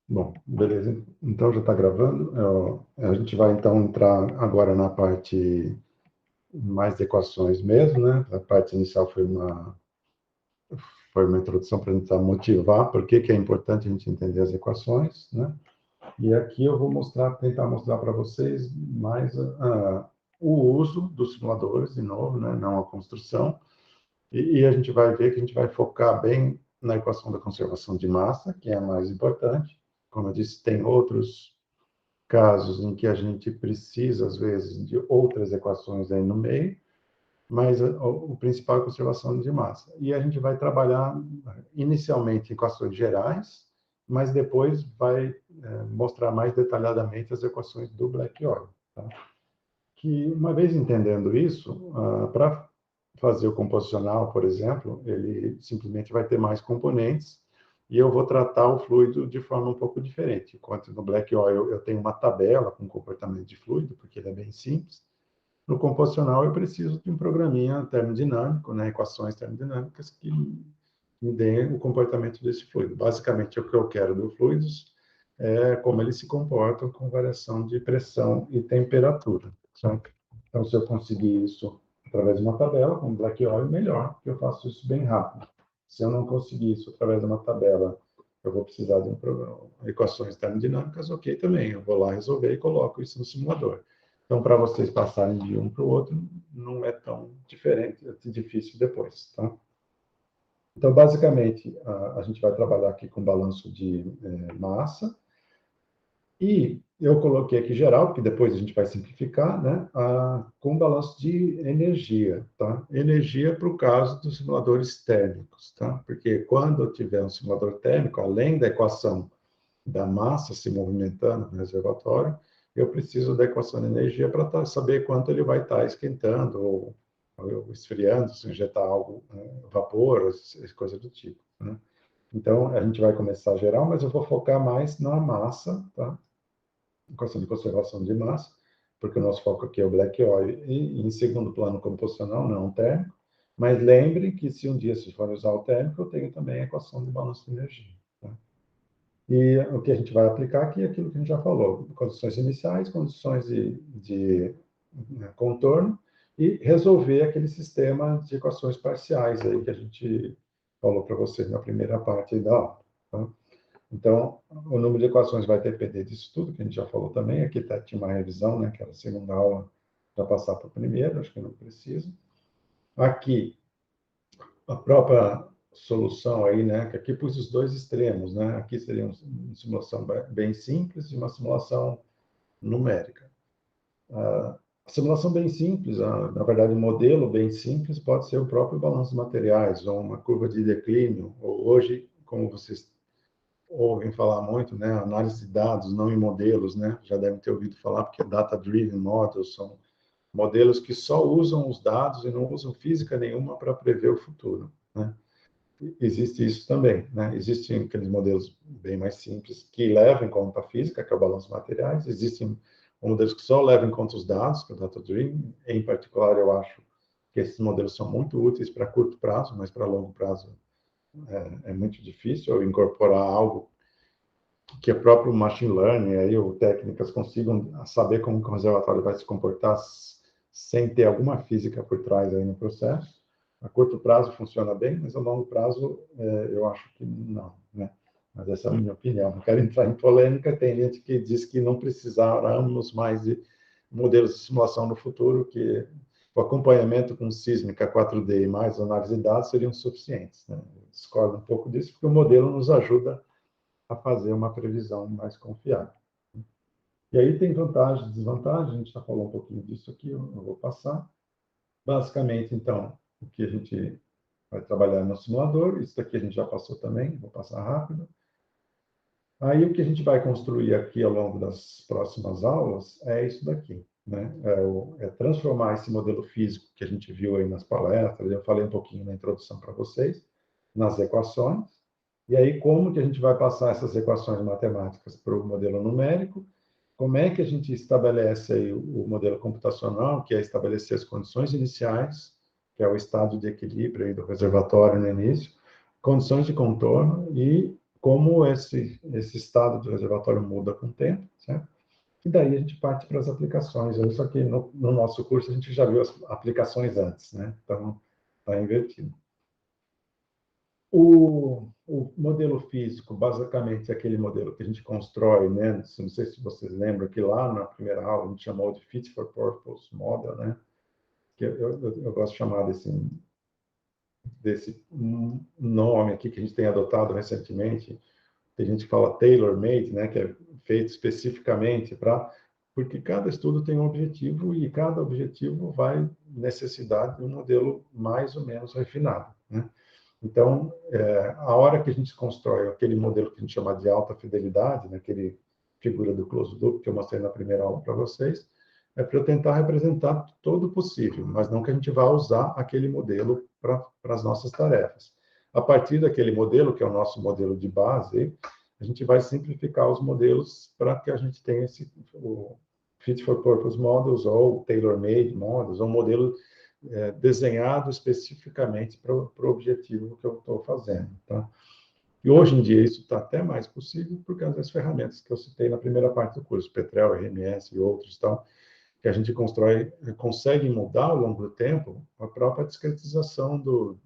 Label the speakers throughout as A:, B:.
A: Bom, beleza. Então já está gravando. A gente vai então entrar agora na parte mais de equações mesmo, né? A parte inicial foi uma introdução para tentar motivar por que é importante a gente entender as equações, né? E aqui eu vou tentar mostrar para vocês mais o uso dos simuladores, de novo, né? Não a construção. E a gente vai ver que a gente vai focar bem na equação da conservação de massa, que é a mais importante. Como eu disse, tem outros casos em que a gente precisa, às vezes, de outras equações aí no meio, mas o principal é a conservação de massa. E a gente vai trabalhar inicialmente equações gerais, mas depois vai mostrar mais detalhadamente as equações do Black-Oil. Tá? Que, uma vez entendendo isso, para fazer o composicional, por exemplo, ele simplesmente vai ter mais componentes e eu vou tratar o fluido de forma um pouco diferente. Enquanto no Black Oil eu tenho uma tabela com comportamento de fluido, porque ele é bem simples, no composicional eu preciso de um programinha termodinâmico, né, equações termodinâmicas que me deem o comportamento desse fluido. Basicamente, o que eu quero do fluidos é como eles se comportam com variação de pressão e temperatura. Certo? Então, se eu conseguir isso através de uma tabela, com Black Oil, melhor, porque eu faço isso bem rápido. Se eu não conseguir isso através de uma tabela, eu vou precisar de equações termodinâmicas, ok também. Eu vou lá resolver e coloco isso no simulador. Então, para vocês passarem de um para o outro, não é tão diferente, é difícil depois, tá? Então, basicamente, a gente vai trabalhar aqui com balanço de massa, e eu coloquei aqui geral, porque depois a gente vai simplificar, né? Com balanço de energia, tá? Energia para o caso dos simuladores térmicos, tá? Porque quando eu tiver um simulador térmico, além da equação da massa se movimentando no reservatório, eu preciso da equação de energia para saber quanto ele vai estar esquentando ou esfriando, se injetar algo, vapor, coisa do tipo, né? Então, a gente vai começar geral, mas eu vou focar mais na massa, tá? Equação de conservação de massa, porque o nosso foco aqui é o black oil, e em segundo plano composicional, não térmico, mas lembre que se um dia vocês forem usar o térmico, eu tenho também a equação de balanço de energia. Tá? E o que a gente vai aplicar aqui é aquilo que a gente já falou, condições iniciais, condições de contorno, e resolver aquele sistema de equações parciais aí que a gente falou para vocês na primeira parte da aula. Tá? Então, o número de equações vai depender disso tudo, que a gente já falou também. Aqui tinha uma revisão, né, que era a segunda aula, para passar para a primeira, acho que não precisa. Aqui, a própria solução aí, né, que aqui pus os dois extremos, né? Aqui seria uma simulação bem simples e uma simulação numérica. A simulação bem simples, na verdade, um modelo bem simples pode ser o próprio balanço de materiais, ou uma curva de declínio, ou hoje, como vocês ouvem falar muito, né, análise de dados, não em modelos, né, já devem ter ouvido falar, porque data-driven models são modelos que só usam os dados e não usam física nenhuma para prever o futuro, né. Existe isso também, né, existem aqueles modelos bem mais simples que levam em conta a física, que é o balanço de materiais, existem modelos que só levam em conta os dados, que é o data-driven, em particular eu acho que esses modelos são muito úteis para curto prazo, mas para longo prazo é muito difícil eu incorporar algo que o próprio machine learning aí, ou técnicas consigam saber como que o reservatório vai se comportar sem ter alguma física por trás aí no processo. A curto prazo funciona bem, mas a longo prazo eu acho que não, né? Mas essa é a minha opinião. Não quero entrar em polêmica, tem gente que diz que não precisaremos mais de modelos de simulação no futuro, que o acompanhamento com sísmica 4D e mais análise de dados seriam suficientes, né? Eu discordo um pouco disso, porque o modelo nos ajuda a fazer uma previsão mais confiável. E aí tem vantagens e desvantagens, a gente já falou um pouquinho disso aqui, eu não vou passar. Basicamente, então, o que a gente vai trabalhar no simulador, isso daqui a gente já passou também, vou passar rápido. Aí o que a gente vai construir aqui ao longo das próximas aulas é isso daqui, né? É transformar esse modelo físico que a gente viu aí nas palestras, eu falei um pouquinho na introdução para vocês, nas equações, e aí como que a gente vai passar essas equações matemáticas para o modelo numérico, como é que a gente estabelece aí o modelo computacional, que é estabelecer as condições iniciais, que é o estado de equilíbrio aí do reservatório no início, condições de contorno e como esse estado do reservatório muda com o tempo, certo? E daí a gente parte para as aplicações. Isso aqui no nosso curso a gente já viu as aplicações antes, né? Então, está invertido. O modelo físico, basicamente, é aquele modelo que a gente constrói, né? Não sei se vocês lembram que lá na primeira aula a gente chamou de Fit for Purpose Model, né? Que eu gosto de chamar desse nome aqui que a gente tem adotado recentemente. Tem gente que fala tailor-made, né? Que é feito especificamente para... Porque cada estudo tem um objetivo e cada objetivo vai necessitar de um modelo mais ou menos refinado, né? Então, a hora que a gente constrói aquele modelo que a gente chama de alta fidelidade, naquele figura do closed loop que eu mostrei na primeira aula para vocês, é para eu tentar representar todo o possível, mas não que a gente vá usar aquele modelo para as nossas tarefas. A partir daquele modelo, que é o nosso modelo de base, a gente vai simplificar os modelos para que a gente tenha o fit for purpose models ou tailor-made models, ou modelo desenhado especificamente para o objetivo que eu estou fazendo. Tá? E hoje em dia isso está até mais possível por causa das ferramentas que eu citei na primeira parte do curso, Petrel, RMS e outros, tal, que a gente consegue mudar ao longo do tempo a própria discretização do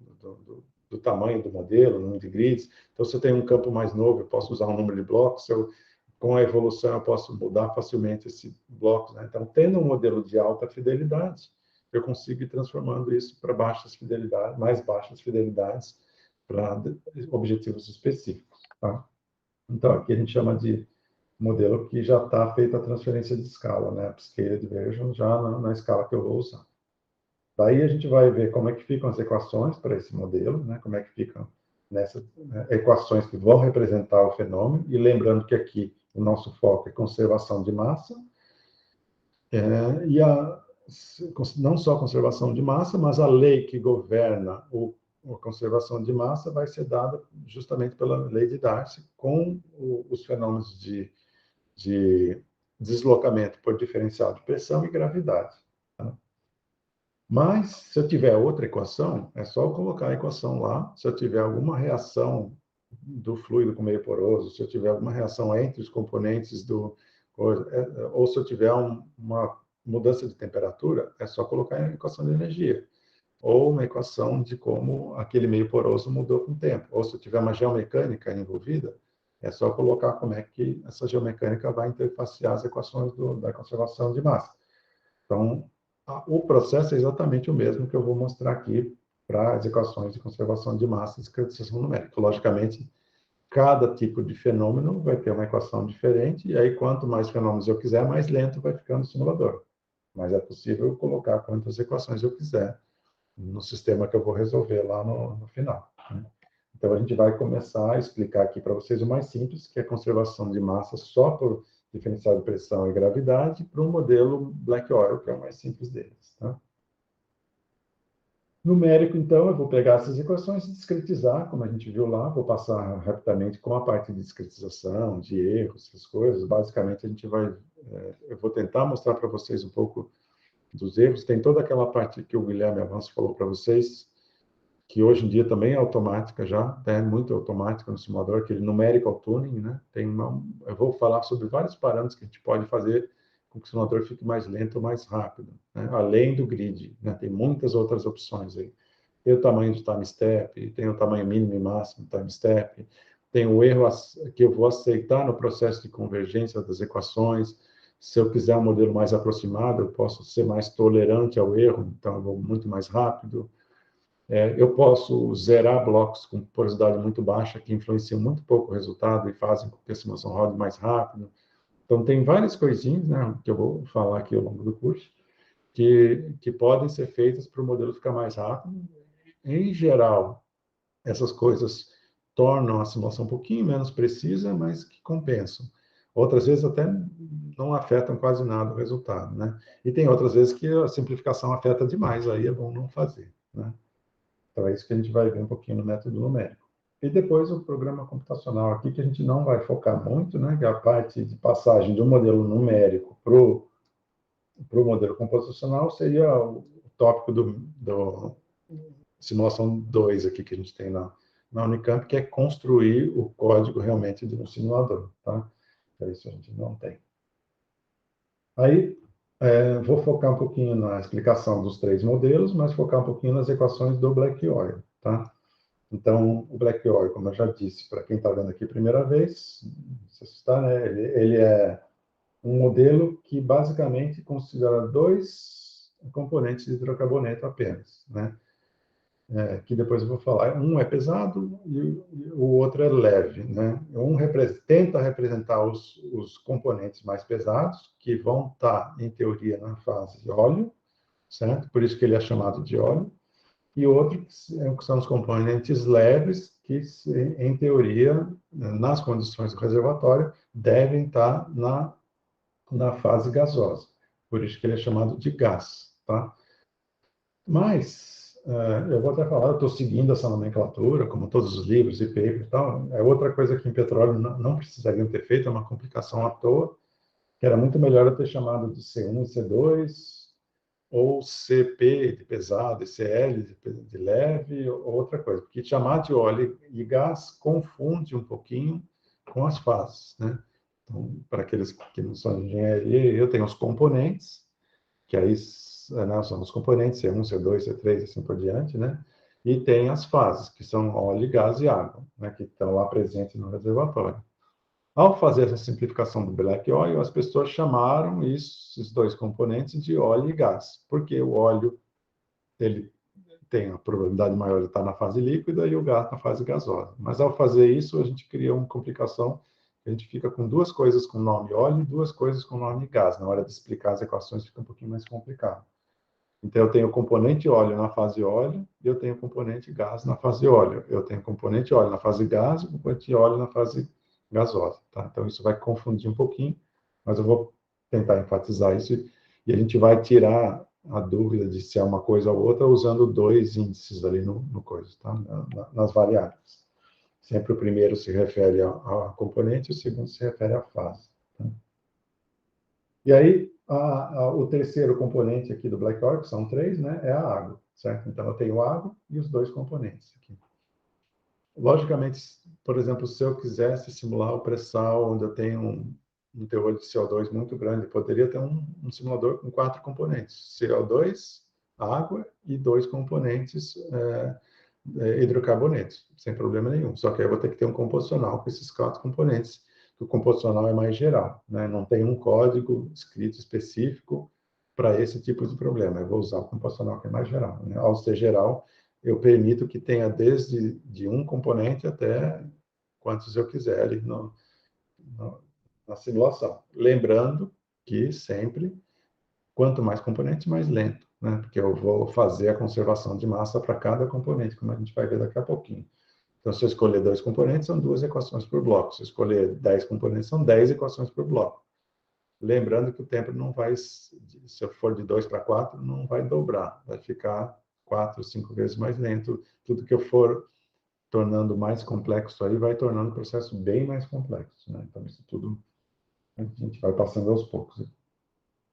A: tamanho do modelo, número de grids. Então, se eu tenho um campo mais novo, eu posso usar um número de blocos. Com a evolução, eu posso mudar facilmente esse bloco, né? Então, tendo um modelo de alta fidelidade, eu consigo ir transformando isso para baixas fidelidades, mais baixas fidelidades, para objetivos específicos. Tá? Então, aqui a gente chama de modelo que já está feita a transferência de escala, né? Upscaled version, já na escala que eu vou usar. Daí a gente vai ver como é que ficam as equações para esse modelo, né? Como é que ficam nessas equações que vão representar o fenômeno, e lembrando que aqui o nosso foco é conservação de massa, não só conservação de massa, mas a lei que governa a conservação de massa vai ser dada justamente pela lei de Darcy, com os fenômenos de deslocamento por diferencial de pressão e gravidade. Tá? Mas, se eu tiver outra equação, é só eu colocar a equação lá. Se eu tiver alguma reação do fluido com meio poroso, se eu tiver alguma reação entre os componentes ou se eu tiver uma mudança de temperatura, é só colocar a equação de energia. Ou uma equação de como aquele meio poroso mudou com o tempo. Ou se eu tiver uma geomecânica envolvida, é só colocar como é que essa geomecânica vai interfacear as equações da conservação de massa. Então, o processo é exatamente o mesmo que eu vou mostrar aqui para as equações de conservação de massa e discretização numérica. Logicamente, cada tipo de fenômeno vai ter uma equação diferente, e aí quanto mais fenômenos eu quiser, mais lento vai ficando o simulador. Mas é possível colocar quantas equações eu quiser no sistema que eu vou resolver lá no final. Né? Então, a gente vai começar a explicar aqui para vocês o mais simples, que é a conservação de massa só por diferencial de pressão e gravidade, para um modelo Black Oil, que é o mais simples deles. Tá? Numérico, então, eu vou pegar essas equações e discretizar, como a gente viu lá, vou passar rapidamente com a parte de discretização, de erros, essas coisas. Basicamente, a gente vai... eu vou tentar mostrar para vocês um pouco dos erros. Tem toda aquela parte que o Guilherme Avanço falou para vocês, que hoje em dia também é automática já, é muito automática no simulador, aquele numerical tuning, né? Eu vou falar sobre vários parâmetros que a gente pode fazer com que o simulador fique mais lento ou mais rápido, né? Além do grid, né? Tem muitas outras opções aí. Tem o tamanho do time step, tem o tamanho mínimo e máximo do time step, tem o erro que eu vou aceitar no processo de convergência das equações. Se eu quiser um modelo mais aproximado, eu posso ser mais tolerante ao erro, então eu vou muito mais rápido. Eu posso zerar blocos com porosidade muito baixa, que influenciam muito pouco o resultado e fazem com que a simulação rode mais rápido. Então, tem várias coisinhas, né, que eu vou falar aqui ao longo do curso, que podem ser feitas para o modelo ficar mais rápido. Em geral, essas coisas tornam a simulação um pouquinho menos precisa, mas que compensam. Outras vezes até não afetam quase nada o resultado, né? E tem outras vezes que a simplificação afeta demais, aí é bom não fazer, né? Então, é isso que a gente vai ver um pouquinho no método numérico. E depois o programa computacional aqui, que a gente não vai focar muito, né? Que é a parte de passagem do modelo numérico para o modelo computacional seria o tópico do simulação 2 aqui que a gente tem na na Unicamp, que é construir o código realmente de um simulador, tá? Então, isso a gente não tem. Aí, vou focar um pouquinho na explicação dos três modelos, mas focar um pouquinho nas equações do Black-Oil, tá? Então, o Black-Oil, como eu já disse, para quem está vendo aqui a primeira vez, se assustar, né? Ele é um modelo que basicamente considera dois componentes de hidrocarboneto apenas, né? Que depois eu vou falar. Um é pesado e o outro é leve, né? Um tenta representar os componentes mais pesados, que vão estar, em teoria, na fase de óleo, certo? Por isso que ele é chamado de óleo. E outro que são os componentes leves, que, em teoria, nas condições do reservatório, devem estar na fase gasosa. Por isso que ele é chamado de gás, tá? Mas, eu vou até falar, eu estou seguindo essa nomenclatura, como todos os livros e papers e tal. É outra coisa que em petróleo não precisariam ter feito, é uma complicação à toa, que era muito melhor eu ter chamado de C1 e C2, ou CP de pesado, e CL de leve, ou outra coisa. Porque chamar de óleo e gás confunde um pouquinho com as fases, né? Então, para aqueles que não são de engenharia, eu tenho os componentes, que aí, né, são os componentes C1, C2, C3, assim por diante, né? E tem as fases, que são óleo, gás e água, né, que estão lá presentes no reservatório. Ao fazer essa simplificação do black oil, as pessoas chamaram esses dois componentes de óleo e gás, porque o óleo ele tem a probabilidade maior de estar na fase líquida e o gás na fase gasosa. Mas ao fazer isso, a gente cria uma complicação, a gente fica com duas coisas com nome óleo e duas coisas com nome gás. Na hora de explicar as equações fica um pouquinho mais complicado. Então, eu tenho o componente óleo na fase óleo e eu tenho o componente gás na fase óleo. Eu tenho o componente óleo na fase gás e o componente óleo na fase gasosa. Tá? Então, isso vai confundir um pouquinho, mas eu vou tentar enfatizar isso e a gente vai tirar a dúvida de se é uma coisa ou outra usando dois índices ali no coisa, tá? Nas variáveis. Sempre o primeiro se refere a componente e o segundo se refere à fase. Tá? E aí, o terceiro componente aqui do Black Oil, que são três, né, é a água, certo? Então, eu tenho água e os dois componentes aqui. Logicamente, por exemplo, se eu quisesse simular o pré-sal, onde eu tenho um teor de CO2 muito grande, poderia ter um simulador com 4 componentes: CO2, água e 2 componentes hidrocarbonetos, sem problema nenhum. Só que aí eu vou ter que ter um composicional com esses 4 componentes, que o composicional é mais geral, né? Não tem um código escrito específico para esse tipo de problema. Eu vou usar o composicional que é mais geral, né? Ao ser geral, eu permito que tenha desde de um componente até quantos eu quiser ali na simulação. Lembrando que sempre, quanto mais componentes, mais lento, né? Porque eu vou fazer a conservação de massa para cada componente, como a gente vai ver daqui a pouquinho. Então, se eu escolher 2 componentes, são 2 equações por bloco. Se eu escolher 10 componentes, são 10 equações por bloco. Lembrando que o tempo não vai, se eu for de 2 para 4, não vai dobrar, vai ficar 4, 5 vezes mais lento. Tudo que eu for tornando mais complexo aí vai tornando o processo bem mais complexo, né? Então, isso tudo a gente vai passando aos poucos.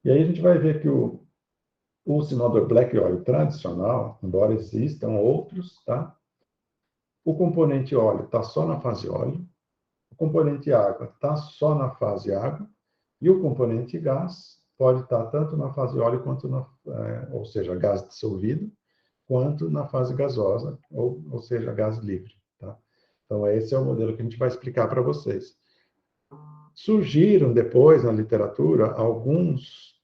A: E aí a gente vai ver que o simulador Black Oil tradicional, embora existam outros, tá? O componente óleo está só na fase óleo, o componente água está só na fase água, e o componente gás pode estar tanto na fase óleo quanto ou seja, gás dissolvido, quanto na fase gasosa, ou seja, gás livre. Tá? Então, esse é o modelo que a gente vai explicar para vocês. Surgiram depois, na literatura, alguns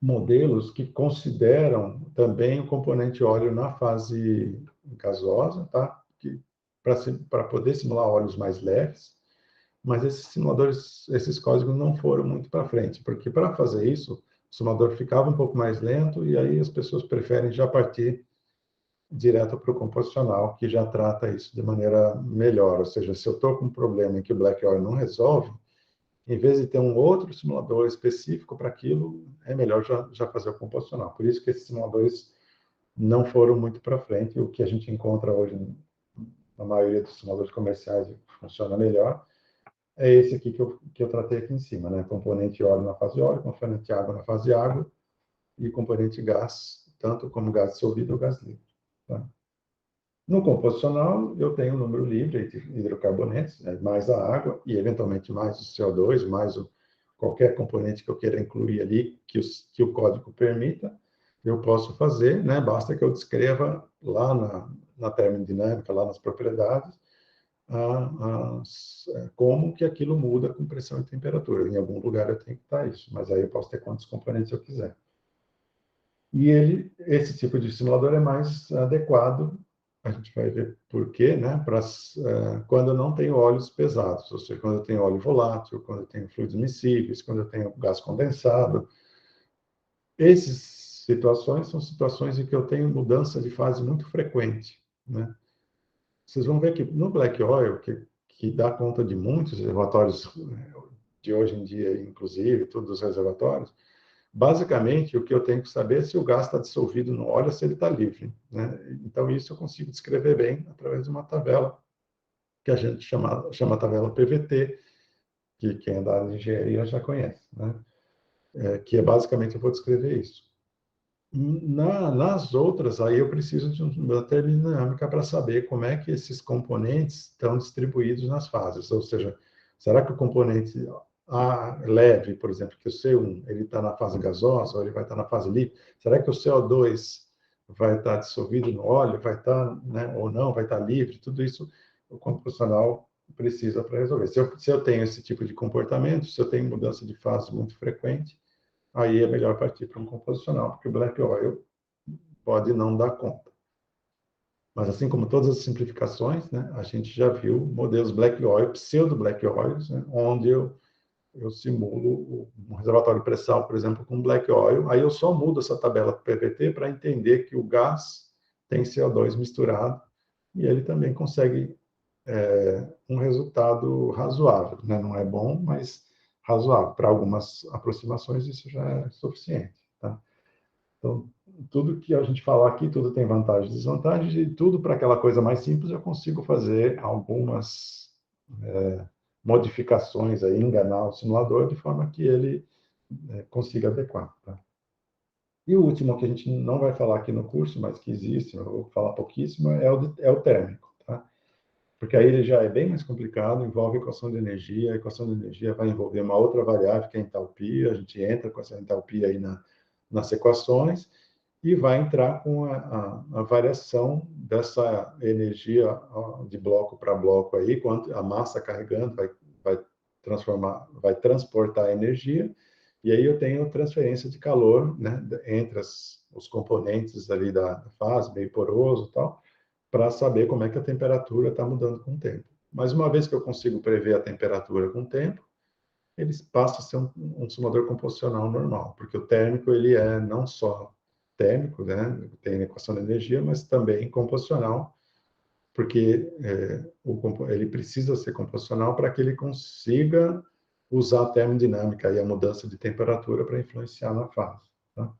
A: modelos que consideram também o componente óleo na fase gasosa, tá? Para poder simular óleos mais leves, mas esses simuladores, esses códigos não foram muito para frente, porque para fazer isso, o simulador ficava um pouco mais lento e aí as pessoas preferem já partir direto para o composicional, que já trata isso de maneira melhor. Ou seja, se eu estou com um problema em que o Black Oil não resolve, em vez de ter um outro simulador específico para aquilo, é melhor já fazer o composicional. Por isso que esses simuladores não foram muito para frente. O que a gente encontra hoje na maioria dos simuladores comerciais funciona melhor é esse aqui que eu tratei aqui em cima, né? Componente óleo na fase óleo, componente água na fase água e componente gás, tanto como gás dissolvido ou gás livre. Tá? No composicional, eu tenho um número livre de hidrocarbonetos, né, mais a água e, eventualmente, mais o CO2, mais qualquer componente que eu queira incluir ali, que o código permita, eu posso fazer, né? Basta que eu descreva lá na termodinâmica, lá nas propriedades, como que aquilo muda com pressão e temperatura. Em algum lugar eu tenho que estar isso, mas aí eu posso ter quantos componentes eu quiser. E esse tipo de simulador é mais adequado, a gente vai ver por quê, né? Quando eu não tenho óleos pesados, ou seja, quando eu tenho óleo volátil, quando eu tenho fluidos miscíveis, quando eu tenho gás condensado. Essas situações são situações em que eu tenho mudança de fase muito frequente, né? Vocês vão ver que no black oil, que dá conta de muitos reservatórios de hoje em dia, inclusive, todos os reservatórios, basicamente, o que eu tenho que saber é se o gás está dissolvido no óleo ou se ele está livre, né? Então, isso eu consigo descrever bem através de uma tabela que a gente chama tabela PVT, que quem é da área de engenharia já conhece, né? Que é basicamente, eu vou descrever isso. Nas outras, aí eu preciso de uma termodinâmica para saber como é que esses componentes estão distribuídos nas fases. Ou seja, será que o componente leve, por exemplo, que o C1, ele está na fase gasosa ou ele vai estar na fase líquida? Será que o CO2 vai estar dissolvido no óleo, vai estar, né, ou não, vai estar livre? Tudo isso o computacional precisa para resolver. Se eu tenho esse tipo de comportamento, se eu tenho mudança de fase muito frequente, aí é melhor partir para um composicional, porque o black oil pode não dar conta. Mas assim como todas as simplificações, né, a gente já viu modelos black oil, pseudo black oils, né, onde eu simulo um reservatório pré-sal, por exemplo, com black oil, aí eu só mudo essa tabela PVT para entender que o gás tem CO2 misturado e ele também consegue um resultado razoável, né? Não é bom, mas razoável. Para algumas aproximações isso já é suficiente, tá? Então, tudo que a gente falar aqui, tudo tem vantagens e desvantagens, e tudo para aquela coisa mais simples eu consigo fazer algumas modificações, aí, enganar o simulador de forma que ele consiga adequar. Tá? E o último que a gente não vai falar aqui no curso, mas que existe, eu vou falar pouquíssimo, é o térmico. Tá? Porque aí ele já é bem mais complicado, envolve equação de energia, a equação de energia vai envolver uma outra variável, que é a entalpia, a gente entra com essa entalpia aí nas equações, e vai entrar com a variação dessa energia de bloco para bloco aí, quanto a massa carregando vai transformar, vai transportar a energia, e aí eu tenho transferência de calor, né, entre os componentes ali da fase, meio poroso e tal, para saber como é que a temperatura está mudando com o tempo. Mas uma vez que eu consigo prever a temperatura com o tempo, ele passa a ser um simulador composicional normal, porque o térmico ele é não só térmico, né, tem a equação da energia, mas também composicional, porque ele precisa ser composicional para que ele consiga usar a termodinâmica e a mudança de temperatura para influenciar na fase. Tá?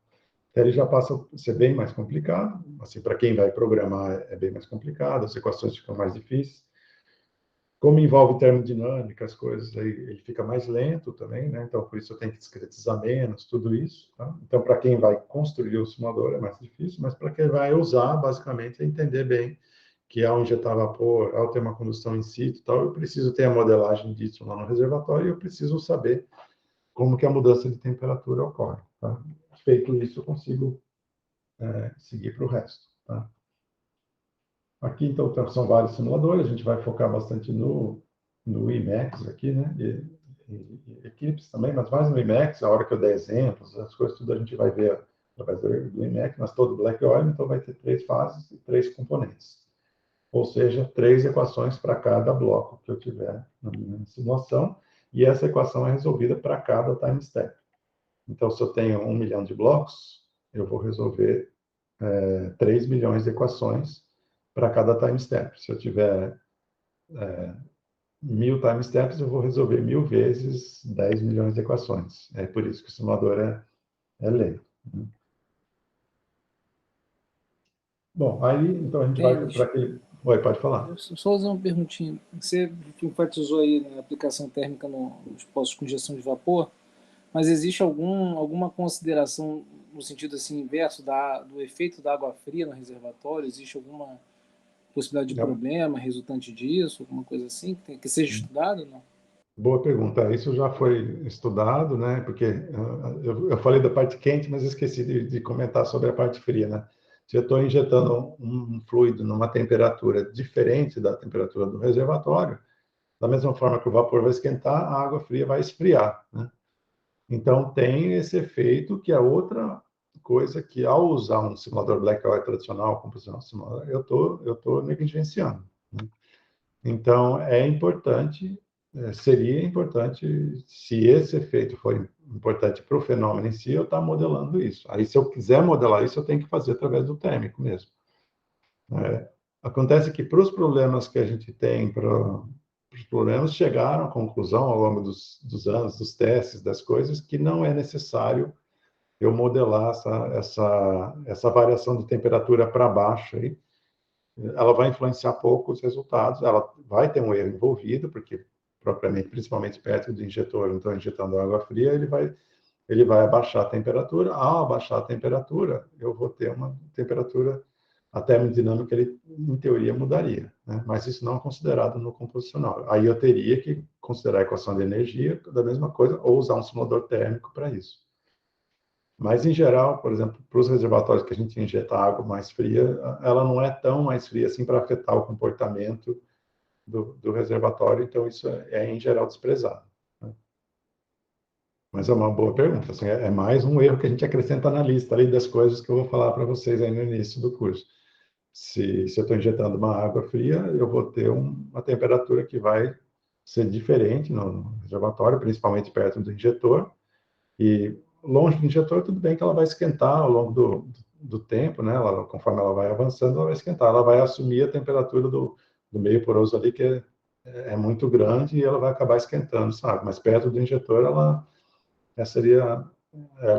A: Então, ele já passa a ser bem mais complicado, assim, para quem vai programar é bem mais complicado, as equações ficam mais difíceis. Como envolve termodinâmica, as coisas, aí ele fica mais lento também, né? Então, por isso eu tenho que discretizar menos, tudo isso. Tá? Então, para quem vai construir o simulador é mais difícil, mas para quem vai usar, basicamente, é entender bem que ao injetar vapor, ao ter uma combustão in situ, tal, eu preciso ter a modelagem disso lá no reservatório e eu preciso saber como que a mudança de temperatura ocorre. Tá? Feito isso, eu consigo seguir para o resto. Tá? Aqui, então, são vários simuladores, a gente vai focar bastante no Emacs aqui, né? E Eclipse também, mas mais no Emacs, a hora que eu der exemplos, as coisas tudo a gente vai ver através do Emacs, mas todo Black Oil, então vai ter 3 fases e 3 componentes. Ou seja, 3 equações para cada bloco que eu tiver na minha simulação, e essa equação é resolvida para cada time step. Então, se eu tenho 1 milhão de blocos, eu vou resolver 3 milhões de equações para cada time step. Se eu tiver 1000 time steps, eu vou resolver 1000 vezes 10 milhões de equações. É por isso que o simulador é lento. Né? Bom, aí então a gente vai para aquele... Oi, pode falar.
B: Só fazer uma perguntinha. Você enfatizou aí na aplicação térmica nos postos de injeção de vapor, mas existe alguma consideração no sentido assim inverso do efeito da água fria no reservatório? Existe alguma possibilidade de problema resultante disso, alguma coisa assim, que tem que ser estudado, não?
A: Boa pergunta. Isso já foi estudado, né? Porque eu falei da parte quente, mas esqueci de comentar sobre a parte fria, né? Se eu estou injetando um fluido numa temperatura diferente da temperatura do reservatório, da mesma forma que o vapor vai esquentar, a água fria vai esfriar, né? Então, tem esse efeito que é outra coisa que, ao usar um simulador Blackwell tradicional, composição simulador, eu tô negligenciando, né? Então, é importante, seria importante, se esse efeito for importante para o fenômeno em si, eu estar modelando isso. Aí, se eu quiser modelar isso, eu tenho que fazer através do térmico mesmo. Acontece que, para os problemas que a gente tem, para os problemas, chegaram à conclusão, ao longo dos anos, dos testes, das coisas, que não é necessário eu modelar essa variação de temperatura para baixo aí. Ela vai influenciar pouco os resultados, ela vai ter um erro envolvido, porque propriamente, principalmente perto do injetor, então injetando água fria, ele vai abaixar a temperatura. Ao abaixar a temperatura, eu vou ter uma temperatura, a termodinâmica, ele, em teoria, mudaria, né? Mas isso não é considerado no composicional. Aí eu teria que considerar a equação de energia da mesma coisa, ou usar um simulador térmico para isso. Mas, em geral, por exemplo, para os reservatórios que a gente injeta água mais fria, ela não é tão mais fria assim para afetar o comportamento do reservatório, então isso em geral, desprezado, né? Mas é uma boa pergunta, assim, é mais um erro que a gente acrescenta na lista ali das coisas que eu vou falar para vocês aí no início do curso. Se eu estou injetando uma água fria, eu vou ter uma temperatura que vai ser diferente no reservatório, principalmente perto do injetor, e longe do injetor, tudo bem que ela vai esquentar ao longo do tempo, né? Conforme ela vai avançando, ela vai esquentar. Ela vai assumir a temperatura do meio poroso ali, que é muito grande, e ela vai acabar esquentando, sabe? Mas perto do injetor, ela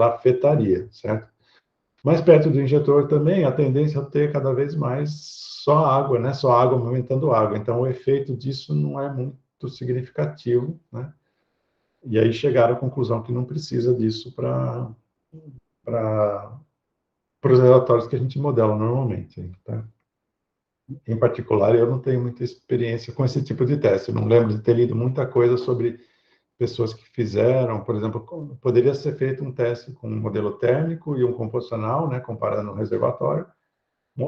A: afetaria, certo? Mas perto do injetor também, a tendência é ter cada vez mais só água, né? Só água movimentando água. Então, o efeito disso não é muito significativo, né? E aí chegaram à conclusão que não precisa disso para os relatórios que a gente modela normalmente, tá? Em particular, eu não tenho muita experiência com esse tipo de teste. Eu não lembro de ter lido muita coisa sobre pessoas que fizeram, por exemplo, poderia ser feito um teste com um modelo térmico e um composicional, né, comparando o reservatório,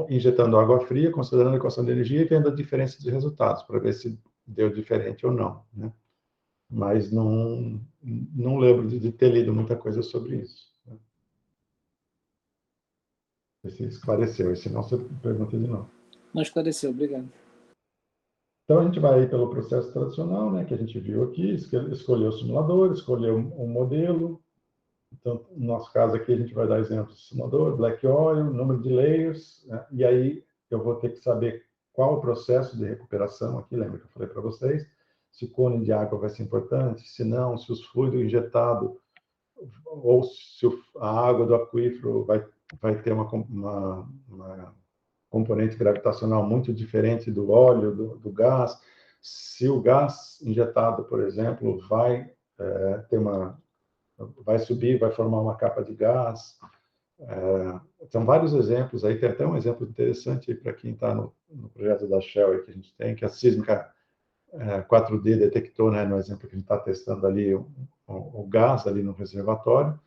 A: injetando água fria, considerando a equação de energia e vendo a diferença de resultados, para ver se deu diferente ou não, né? Mas não lembro de ter lido muita coisa sobre isso, né? Se esclareceu, e se não, você pergunta de novo.
B: Não esclareceu, obrigado.
A: Então, a gente vai pelo processo tradicional, né, que a gente viu aqui, escolher o simulador, escolher um modelo. Então, no nosso caso aqui, a gente vai dar exemplo de simulador, black oil, número de layers, né, e aí eu vou ter que saber qual o processo de recuperação aqui, lembra que eu falei para vocês? Se o cone de água vai ser importante, se não, se os fluidos injetados, ou se a água do aquífero vai ter uma componente gravitacional muito diferente do óleo, do gás. Se o gás injetado, por exemplo, vai subir, vai formar uma capa de gás. São vários exemplos aí, tem até um exemplo interessante para quem está no projeto da Shell aí que a gente tem, que a sísmica 4D detectou, né, no exemplo que a gente está testando ali, o gás ali no reservatório,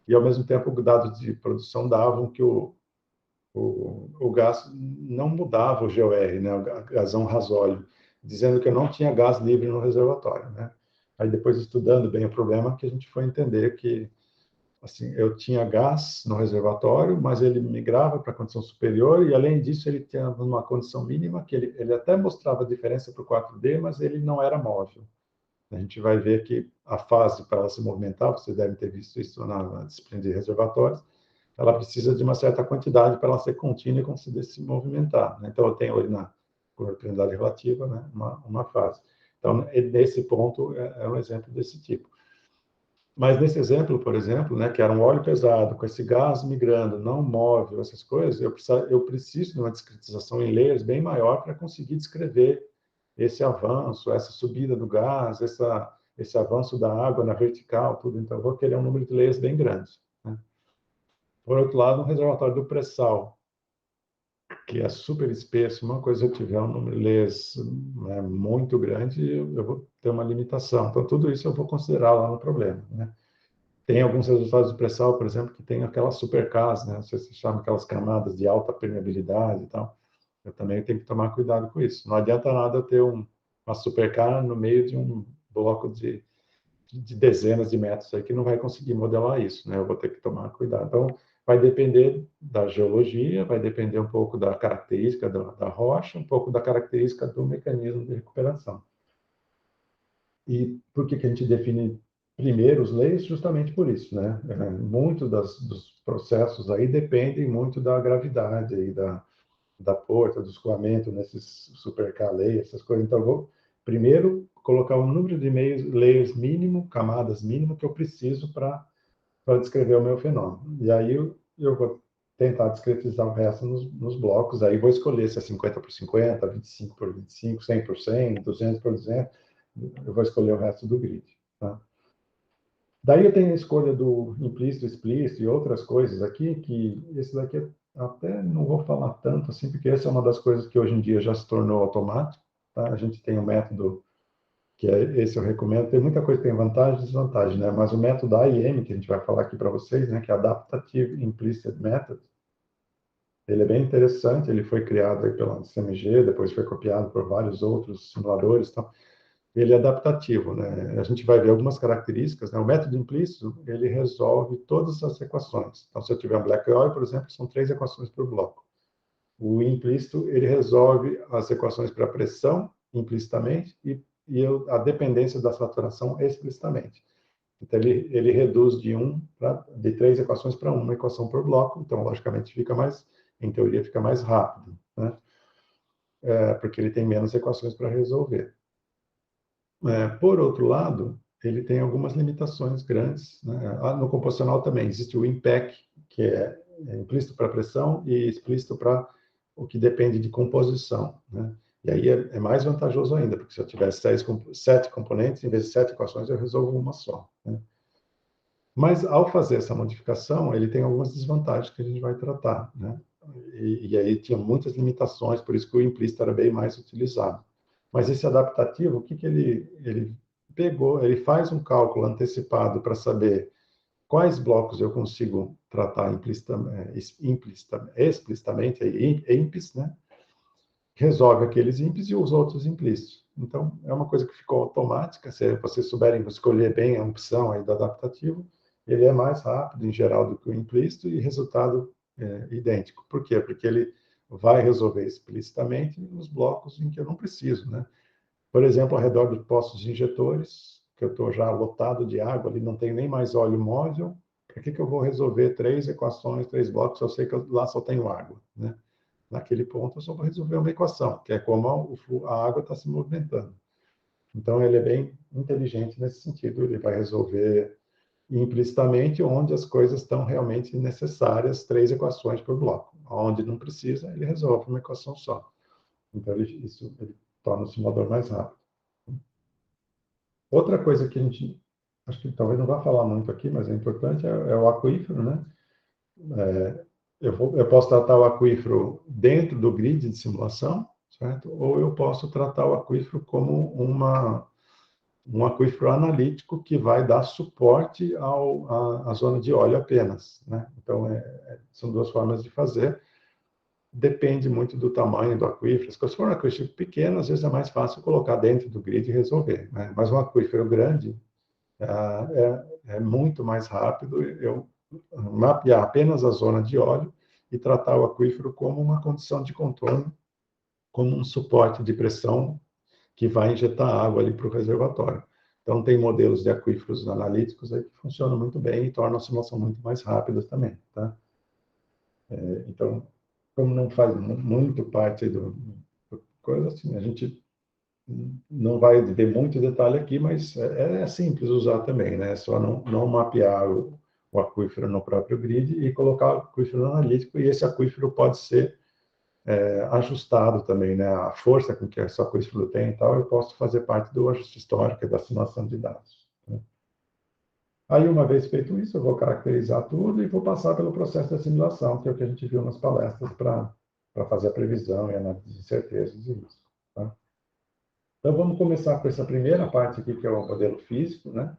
A: e ao mesmo tempo dados de produção davam que o gás não mudava o GOR, né, o gasão rasóleo, dizendo que eu não tinha gás livre no reservatório, né? Aí depois, estudando bem o problema, que a gente foi entender que assim, eu tinha gás no reservatório, mas ele migrava para a condição superior, e além disso ele tinha uma condição mínima, que ele até mostrava diferença para o 4D, mas ele não era móvel. A gente vai ver que a fase para ela se movimentar, vocês devem ter visto isso na disciplina de reservatórios, ela precisa de uma certa quantidade para ela ser contínua e conseguir se movimentar, né? Então, eu tenho ali na probabilidade relativa, né, uma fase. Então, nesse ponto, é um exemplo desse tipo. Mas nesse exemplo, por exemplo, né, que era um óleo pesado, com esse gás migrando, não móvel, essas coisas, eu preciso de uma discretização em layers bem maior para conseguir descrever esse avanço, essa subida do gás, esse avanço da água na vertical, tudo. Então, eu vou querer um número de layers bem grande, né? Por outro lado, um reservatório do pré-sal, que é super espesso, uma coisa, se eu tiver um número de layers, né, muito grande, eu vou ter uma limitação. Então, tudo isso eu vou considerar lá no problema, né? Tem alguns resultados do pré-sal, por exemplo, que tem aquelas supercas, né? Vocês chamam aquelas camadas de alta permeabilidade e tal. Eu também tenho que tomar cuidado com isso. Não adianta nada eu ter uma supercar no meio de um bloco de dezenas de metros aí que não vai conseguir modelar isso, né? Eu vou ter que tomar cuidado. Então, vai depender da geologia, vai depender um pouco da característica da rocha, um pouco da característica do mecanismo de recuperação. E por que a gente define primeiro os layers? Justamente por isso, né? Muito dos processos aí dependem muito da gravidade aí da porta, do escoamento nesses super layers, essas coisas. Então, eu vou primeiro colocar o número de layers mínimo, camadas mínimo que eu preciso para descrever o meu fenômeno. E aí eu vou tentar discretizar o resto nos blocos. Aí vou escolher se é 50 por 50, 25 por 25, 100 por 100, 200 por 200. Eu vou escolher o resto do grid. Tá? Daí eu tenho a escolha do implícito, explícito e outras coisas aqui, que esse daqui até não vou falar tanto assim, porque essa é uma das coisas que hoje em dia já se tornou automático. Tá? A gente tem um método que esse eu recomendo. Tem muita coisa que tem vantagem e desvantagem, né? Mas o método AIM, que a gente vai falar aqui para vocês, né, que é Adaptative Implicit Method, ele é bem interessante. Ele foi criado aí pela CMG, depois foi copiado por vários outros simuladores. Então, ele é adaptativo, né? A gente vai ver algumas características, né? O método implícito, ele resolve todas as equações. Então, se eu tiver um black oil, por exemplo, são 3 equações por bloco. O implícito, ele resolve as equações para pressão implicitamente e a dependência da saturação explicitamente. Então, ele reduz de 3 equações para uma equação por bloco. Então, logicamente, fica mais, em teoria, fica mais rápido, né? Porque ele tem menos equações para resolver. Por outro lado, ele tem algumas limitações grandes, né? No composicional também existe o IMPEC, que é implícito para pressão e explícito para o que depende de composição, né? E aí é mais vantajoso ainda, porque se eu tiver 7 componentes, em vez de 7 equações, eu resolvo uma só, né? Mas, ao fazer essa modificação, ele tem algumas desvantagens que a gente vai tratar, né? E aí tinha muitas limitações, por isso que o implícito era bem mais utilizado. Mas esse adaptativo, o que ele pegou? Ele faz um cálculo antecipado para saber quais blocos eu consigo tratar explicitamente, IMPs, né? Resolve aqueles IMPs e os outros implícitos. Então, é uma coisa que ficou automática. Se vocês souberem escolher bem a opção aí do adaptativo, ele é mais rápido, em geral, do que o implícito e resultado idêntico. Por quê? Porque ele vai resolver explicitamente os blocos em que eu não preciso, né? Por exemplo, ao redor dos poços injetores, que eu estou já lotado de água, ali não tenho nem mais óleo móvel, para que eu vou resolver 3 equações, 3 blocos, se eu sei que lá só tenho água, né? Naquele ponto, eu só vou resolver uma equação, que é como a água está se movimentando. Então, ele é bem inteligente nesse sentido. Ele vai resolver implicitamente onde as coisas estão realmente necessárias, 3 equações por bloco. Onde não precisa, ele resolve uma equação só. Então, ele torna o simulador mais rápido. Outra coisa que a gente, acho que talvez não vá falar muito aqui, mas é importante, é o aquífero, né? Eu posso tratar o aquífero dentro do grid de simulação, certo? Ou eu posso tratar o aquífero como um aquífero analítico que vai dar suporte à zona de óleo apenas, né? Então, são 2 formas de fazer. Depende muito do tamanho do aquífero. Se for um aquífero pequeno, às vezes é mais fácil colocar dentro do grid e resolver, né? Mas um aquífero grande é muito mais rápido eu mapear apenas a zona de óleo e tratar o aquífero como uma condição de contorno, como um suporte de pressão que vai injetar água ali para o reservatório. Então, tem modelos de aquíferos analíticos aí que funcionam muito bem e tornam a simulação muito mais rápida também, tá? Então, como não faz muito parte do coisa assim, a gente não vai ver muito detalhe aqui, mas é simples usar também, né? É só não mapear o aquífero no próprio grid e colocar o aquífero analítico, e esse aquífero pode ser ajustado também, né? A força com que esse aquífero tem e tal, eu posso fazer parte do ajuste histórico da simulação de dados, né? Aí, uma vez feito isso, eu vou caracterizar tudo e vou passar pelo processo de assimilação, que é o que a gente viu nas palestras, para para fazer a previsão e análise de incertezas e risco. Tá? Então, vamos começar com essa primeira parte aqui, que é o modelo físico, né?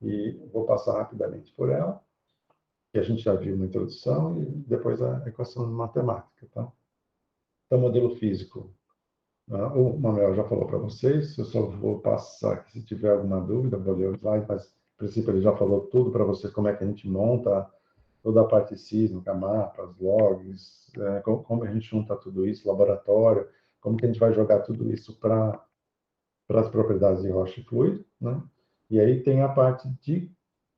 A: E vou passar rapidamente por ela, que a gente já viu na introdução, e depois a equação matemática. Tá? Então, modelo físico. O Manuel já falou para vocês, eu só vou passar aqui se tiver alguma dúvida, vou ler o slide, mas, a princípio, ele já falou tudo para vocês, como é que a gente monta toda a parte sísmica, mapas, logs, como a gente junta tudo isso, laboratório, como que a gente vai jogar tudo isso para as propriedades de rocha e fluido, né? E aí tem a parte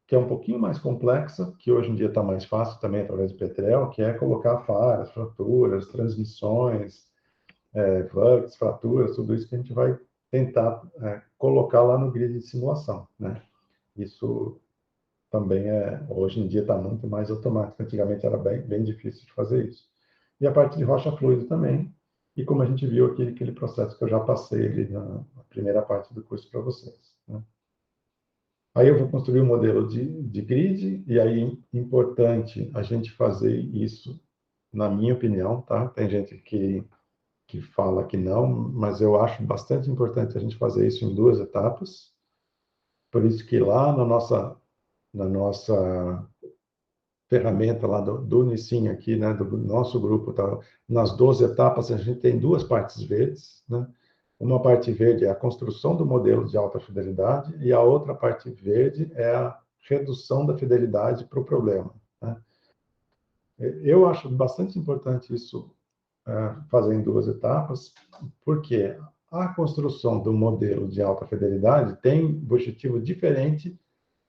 A: que é um pouquinho mais complexa, que hoje em dia está mais fácil também através do Petrel, que é colocar falhas, fraturas, transmissões, bugs, fraturas, tudo isso que a gente vai tentar colocar lá no grid de simulação, né? Isso também hoje em dia está muito mais automático. Antigamente era bem difícil de fazer isso. E a parte de rocha fluido também, e como a gente viu aqui, aquele processo que eu já passei ali na primeira parte do curso para vocês, né? Aí eu vou construir um modelo de grid, e aí importante a gente fazer isso, na minha opinião, tá? Tem gente que fala que não, mas eu acho bastante importante a gente fazer isso em 2 etapas. Por isso que lá na nossa ferramenta lá do Unicim aqui, né, do nosso grupo, tá, nas 12 etapas, a gente tem 2 partes verdes, né? Uma parte verde é a construção do modelo de alta fidelidade e a outra parte verde é a redução da fidelidade para o problema, né? Eu acho bastante importante isso, fazer em 2 etapas, porque a construção do modelo de alta fidelidade tem um objetivo diferente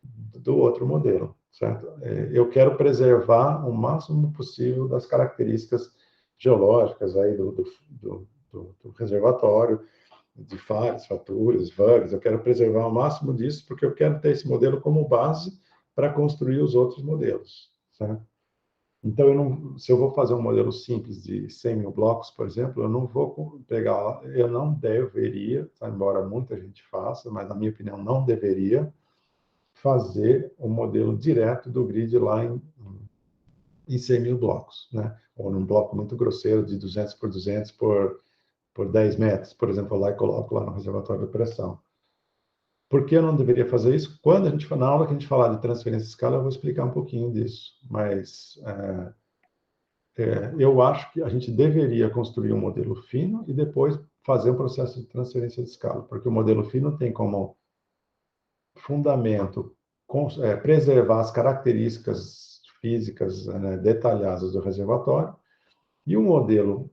A: do outro modelo, certo? Eu quero preservar o máximo possível das características geológicas aí do reservatório, de falhas, fraturas, vugs. Eu quero preservar o máximo disso porque eu quero ter esse modelo como base para construir os outros modelos, certo? Então, se eu vou fazer um modelo simples de 100 mil blocos, por exemplo, eu não vou pegar, eu não deveria, tá? Embora muita gente faça, mas na minha opinião não deveria, fazer o modelo direto do grid lá em 100 mil blocos, né? Ou num bloco muito grosseiro de 200 por 200 por 10 metros, por exemplo, lá e coloco lá no reservatório de pressão. Por que eu não deveria fazer isso? Quando a gente na aula que a gente falar de transferência de escala, eu vou explicar um pouquinho disso, mas eu acho que a gente deveria construir um modelo fino e depois fazer um processo de transferência de escala, porque o modelo fino tem como fundamento preservar as características físicas, né, detalhadas do reservatório, e o modelo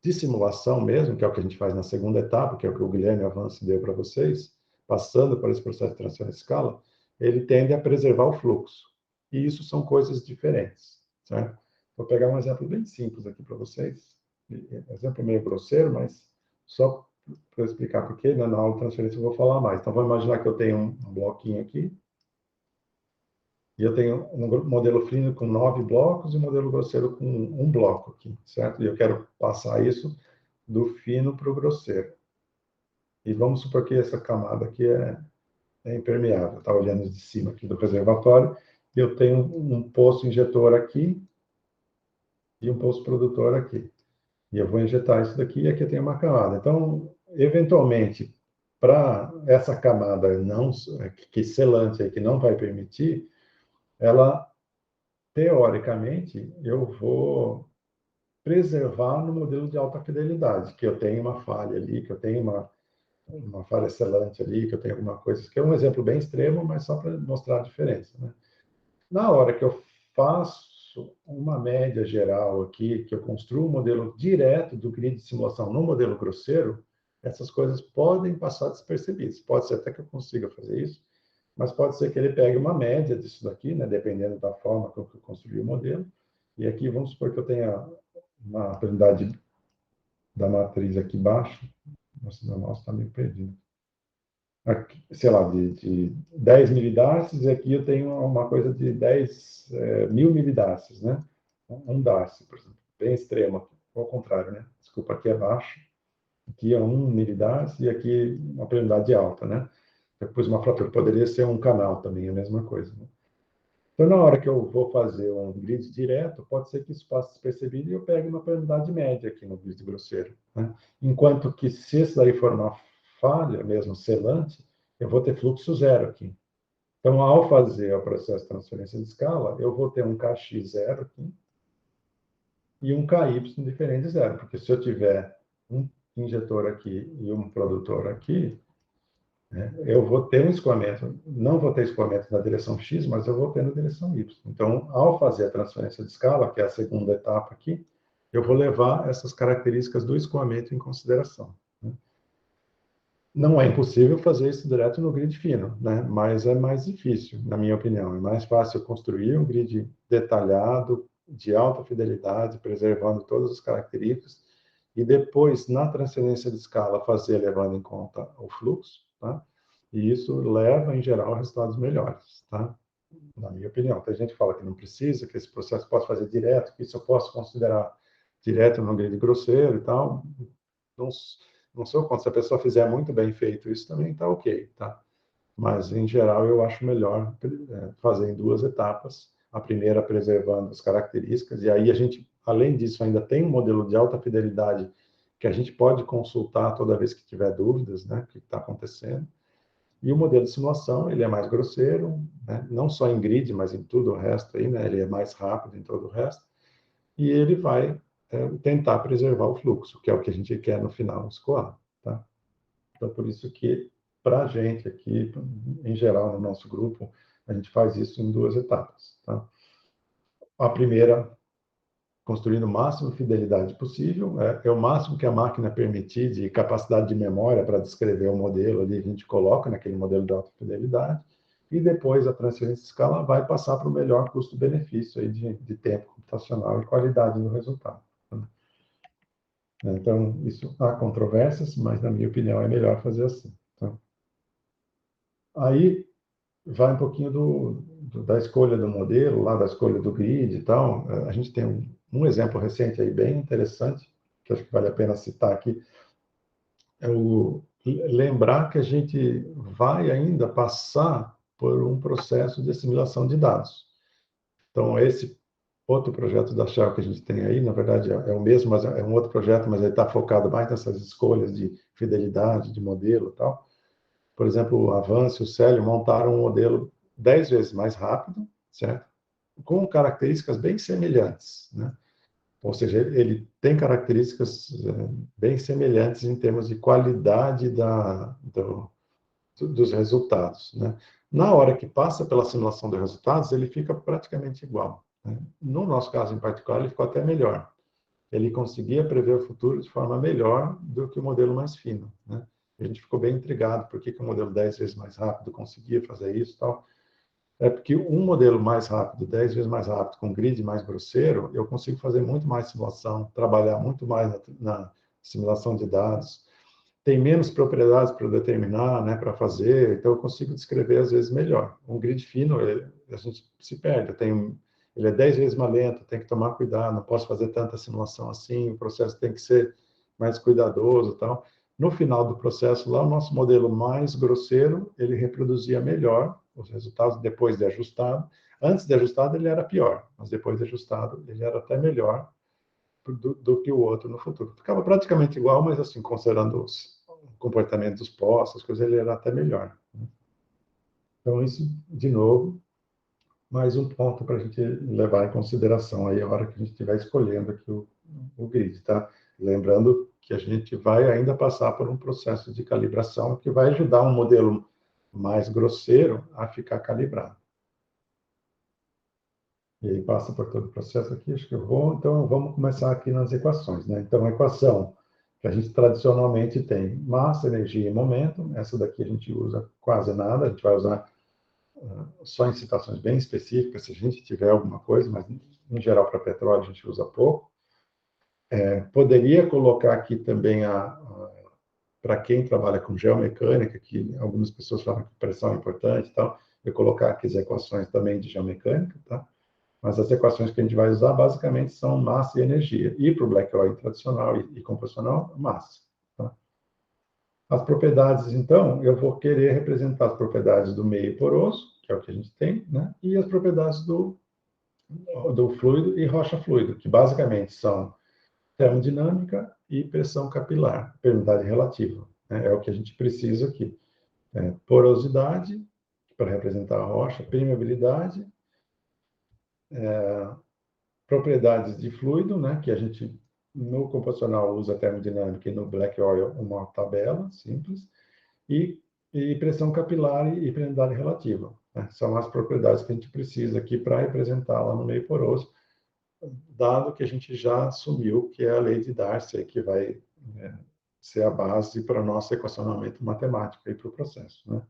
A: de simulação mesmo, que é o que a gente faz na segunda etapa, que é o que o Guilherme Avanço deu para vocês, passando por esse processo de transferência de escala, ele tende a preservar o fluxo. E isso são coisas diferentes, certo? Vou pegar um exemplo bem simples aqui para vocês, exemplo meio grosseiro, mas só para explicar porque na aula de transferência eu vou falar mais. Então, vamos imaginar que eu tenho um bloquinho aqui, e eu tenho um modelo fino com 9 blocos e um modelo grosseiro com um bloco aqui, certo? E eu quero passar isso do fino para o grosseiro. E vamos supor que essa camada aqui é impermeável. Está olhando de cima aqui do reservatório, e eu tenho um poço injetor aqui e um poço produtor aqui. E eu vou injetar isso daqui, e aqui tem uma camada. Então, eventualmente, para essa camada não que selante aí, que não vai permitir, ela, teoricamente, eu vou preservar no modelo de alta fidelidade, que eu tenho uma falha ali, que eu tenho uma falha selante ali, que eu tenho alguma coisa, que é um exemplo bem extremo, mas só para mostrar a diferença, né? Na hora que eu faço uma média geral aqui, que eu construo um modelo direto do grid de simulação no modelo grosseiro, essas coisas podem passar despercebidas. Pode ser até que eu consiga fazer isso, mas pode ser que ele pegue uma média disso daqui, né, dependendo da forma que eu construí o modelo. E aqui vamos supor que eu tenha uma probabilidade da matriz aqui embaixo. Nossa, meu mouse está meio perdido. Aqui, sei lá, de 10 milidarcies, e aqui eu tenho uma coisa de 10 mil milidarcies, né? Um darcy, por exemplo, bem extremo aqui, ao contrário, né? Desculpa, aqui é baixo, aqui é 1 milidarcy e aqui uma probabilidade alta, né? Depois uma fratura, poderia ser um canal também, a mesma coisa, né? Então, na hora que eu vou fazer um grid direto, pode ser que isso passe despercebido e eu pegue uma permeabilidade média aqui no grid grosseiro, né? Enquanto que, se isso daí for uma falha, mesmo selante, eu vou ter fluxo zero aqui. Então, ao fazer o processo de transferência de escala, eu vou ter um Kx zero aqui e um Ky diferente de zero, porque se eu tiver um injetor aqui e um produtor aqui, né, eu vou ter um escoamento, não vou ter escoamento na direção X, mas eu vou ter na direção Y. Então, ao fazer a transferência de escala, que é a segunda etapa aqui, eu vou levar essas características do escoamento em consideração, né? Não é impossível fazer isso direto no grid fino, né? Mas é mais difícil, na minha opinião. É mais fácil construir um grid detalhado, de alta fidelidade, preservando todas as características, e depois, na transferência de escala, fazer levando em conta o fluxo, tá? E isso leva, em geral, a resultados melhores, tá? Na minha opinião. Tem gente que fala que não precisa, que esse processo pode fazer direto, que isso eu posso considerar direto no grid grosseiro e tal. Não, não sou contra. Se a pessoa fizer muito bem feito isso, também está ok, tá? Mas, em geral, eu acho melhor fazer em duas etapas. A primeira preservando as características, e aí a gente, além disso, ainda tem um modelo de alta fidelidade que a gente pode consultar toda vez que tiver dúvidas, né, o que está acontecendo. E o modelo de simulação, ele é mais grosseiro, né, não só em grid, mas em tudo o resto aí, né, ele é mais rápido em todo o resto, e ele vai tentar preservar o fluxo, que é o que a gente quer no final escoar, tá? Então, por isso que, para a gente aqui, em geral, no nosso grupo, a gente faz isso em duas etapas, tá? A primeira, construindo o máximo de fidelidade possível, é o máximo que a máquina permitir de capacidade de memória para descrever o modelo ali, a gente coloca naquele modelo de alta fidelidade, e depois a transferência de escala vai passar para o melhor custo-benefício aí de tempo computacional e qualidade do resultado. Então, isso há controvérsias, mas, na minha opinião, é melhor fazer assim. Tá? Aí, vai um pouquinho da escolha do modelo, lá da escolha do grid e tal. A gente tem um exemplo recente aí bem interessante, que acho que vale a pena citar aqui, é lembrar que a gente vai ainda passar por um processo de assimilação de dados. Então, esse outro projeto da Shell que a gente tem aí, na verdade, é o mesmo, mas é um outro projeto, mas ele está focado mais nessas escolhas de fidelidade, de modelo e tal. Por exemplo, o Avanço e o Célio montaram um modelo 10 vezes mais rápido, certo? Com características bem semelhantes, né? Ou seja, ele tem características bem semelhantes em termos de qualidade dos resultados, né? Na hora que passa pela simulação dos resultados, ele fica praticamente igual, né? No nosso caso em particular, ele ficou até melhor. Ele conseguia prever o futuro de forma melhor do que o modelo mais fino, né? A gente ficou bem intrigado por que o modelo 10 vezes mais rápido conseguia fazer isso e tal. É porque um modelo mais rápido, 10 vezes mais rápido, com grid mais grosseiro, eu consigo fazer muito mais simulação, trabalhar muito mais na simulação de dados, tem menos propriedades para determinar, né, para fazer, então eu consigo descrever às vezes melhor. Um grid fino, a gente se perde, ele é 10 vezes mais lento, tem que tomar cuidado, não posso fazer tanta simulação assim, o processo tem que ser mais cuidadoso e tal. No final do processo, lá, o nosso modelo mais grosseiro, ele reproduzia melhor os resultados depois de ajustado. Antes de ajustado, ele era pior, mas depois de ajustado, ele era até melhor do que o outro no futuro. Ficava praticamente igual, mas, assim, considerando os comportamentos dos postos, as coisas, ele era até melhor. Então, isso, de novo, mais um ponto para a gente levar em consideração aí a hora que a gente estiver escolhendo aqui o grid, tá? Lembrando que a gente vai ainda passar por um processo de calibração que vai ajudar um modelo mais grosseiro a ficar calibrado. E aí passa por todo o processo aqui, acho que eu vou. Então, vamos começar aqui nas equações, né? Então, a equação que a gente tradicionalmente tem massa, energia e momento. Essa daqui a gente usa quase nada, a gente vai usar só em situações bem específicas, se a gente tiver alguma coisa, mas, em geral, para petróleo a gente usa pouco. Poderia colocar aqui também para quem trabalha com geomecânica, que algumas pessoas falam que pressão é importante e tal, eu colocar aqui as equações também de geomecânica, tá? Mas as equações que a gente vai usar, basicamente, são massa e energia. E para o black oil tradicional e composicional, massa. Tá? As propriedades, então, eu vou querer representar as propriedades do meio poroso, que é o que a gente tem, né? E as propriedades do fluido e rocha fluido, que basicamente são termodinâmica e pressão capilar, permeabilidade relativa, né? É o que a gente precisa aqui. Porosidade, para representar a rocha, permeabilidade, propriedades de fluido, né? Que a gente, no composicional, usa termodinâmica e no Black Oil uma tabela simples, e pressão capilar e permeabilidade relativa, né? São as propriedades que a gente precisa aqui para representá-la no meio poroso, dado que a gente já assumiu que é a lei de Darcy que vai ser a base para o nosso equacionamento matemático para o processo, né?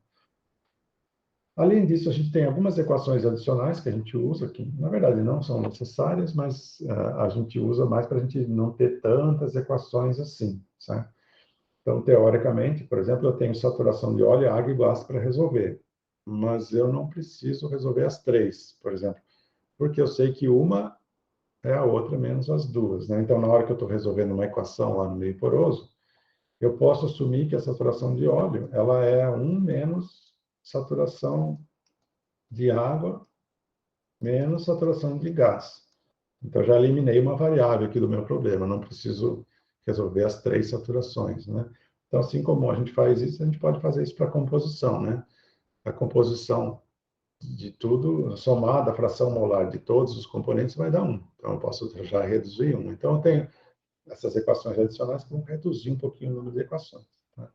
A: Além disso, a gente tem algumas equações adicionais que a gente usa, que na verdade não são necessárias, mas a gente usa mais para a gente não ter tantas equações assim, certo? Então, teoricamente, por exemplo, eu tenho saturação de óleo, água e gás para resolver, mas eu não preciso resolver as três, por exemplo, porque eu sei que uma é a outra menos as duas, né? Então, na hora que eu estou resolvendo uma equação lá no meio poroso, eu posso assumir que a saturação de óleo ela é 1 menos saturação de água menos saturação de gás. Então, já eliminei uma variável aqui do meu problema, não preciso resolver as três saturações, né? Então, assim como a gente faz isso, a gente pode fazer isso para a composição, né? A composição de tudo, somada a fração molar de todos os componentes, vai dar 1. Então, eu posso já reduzir 1. Então, eu tenho essas equações adicionais que vão reduzir um pouquinho o número de equações, tá?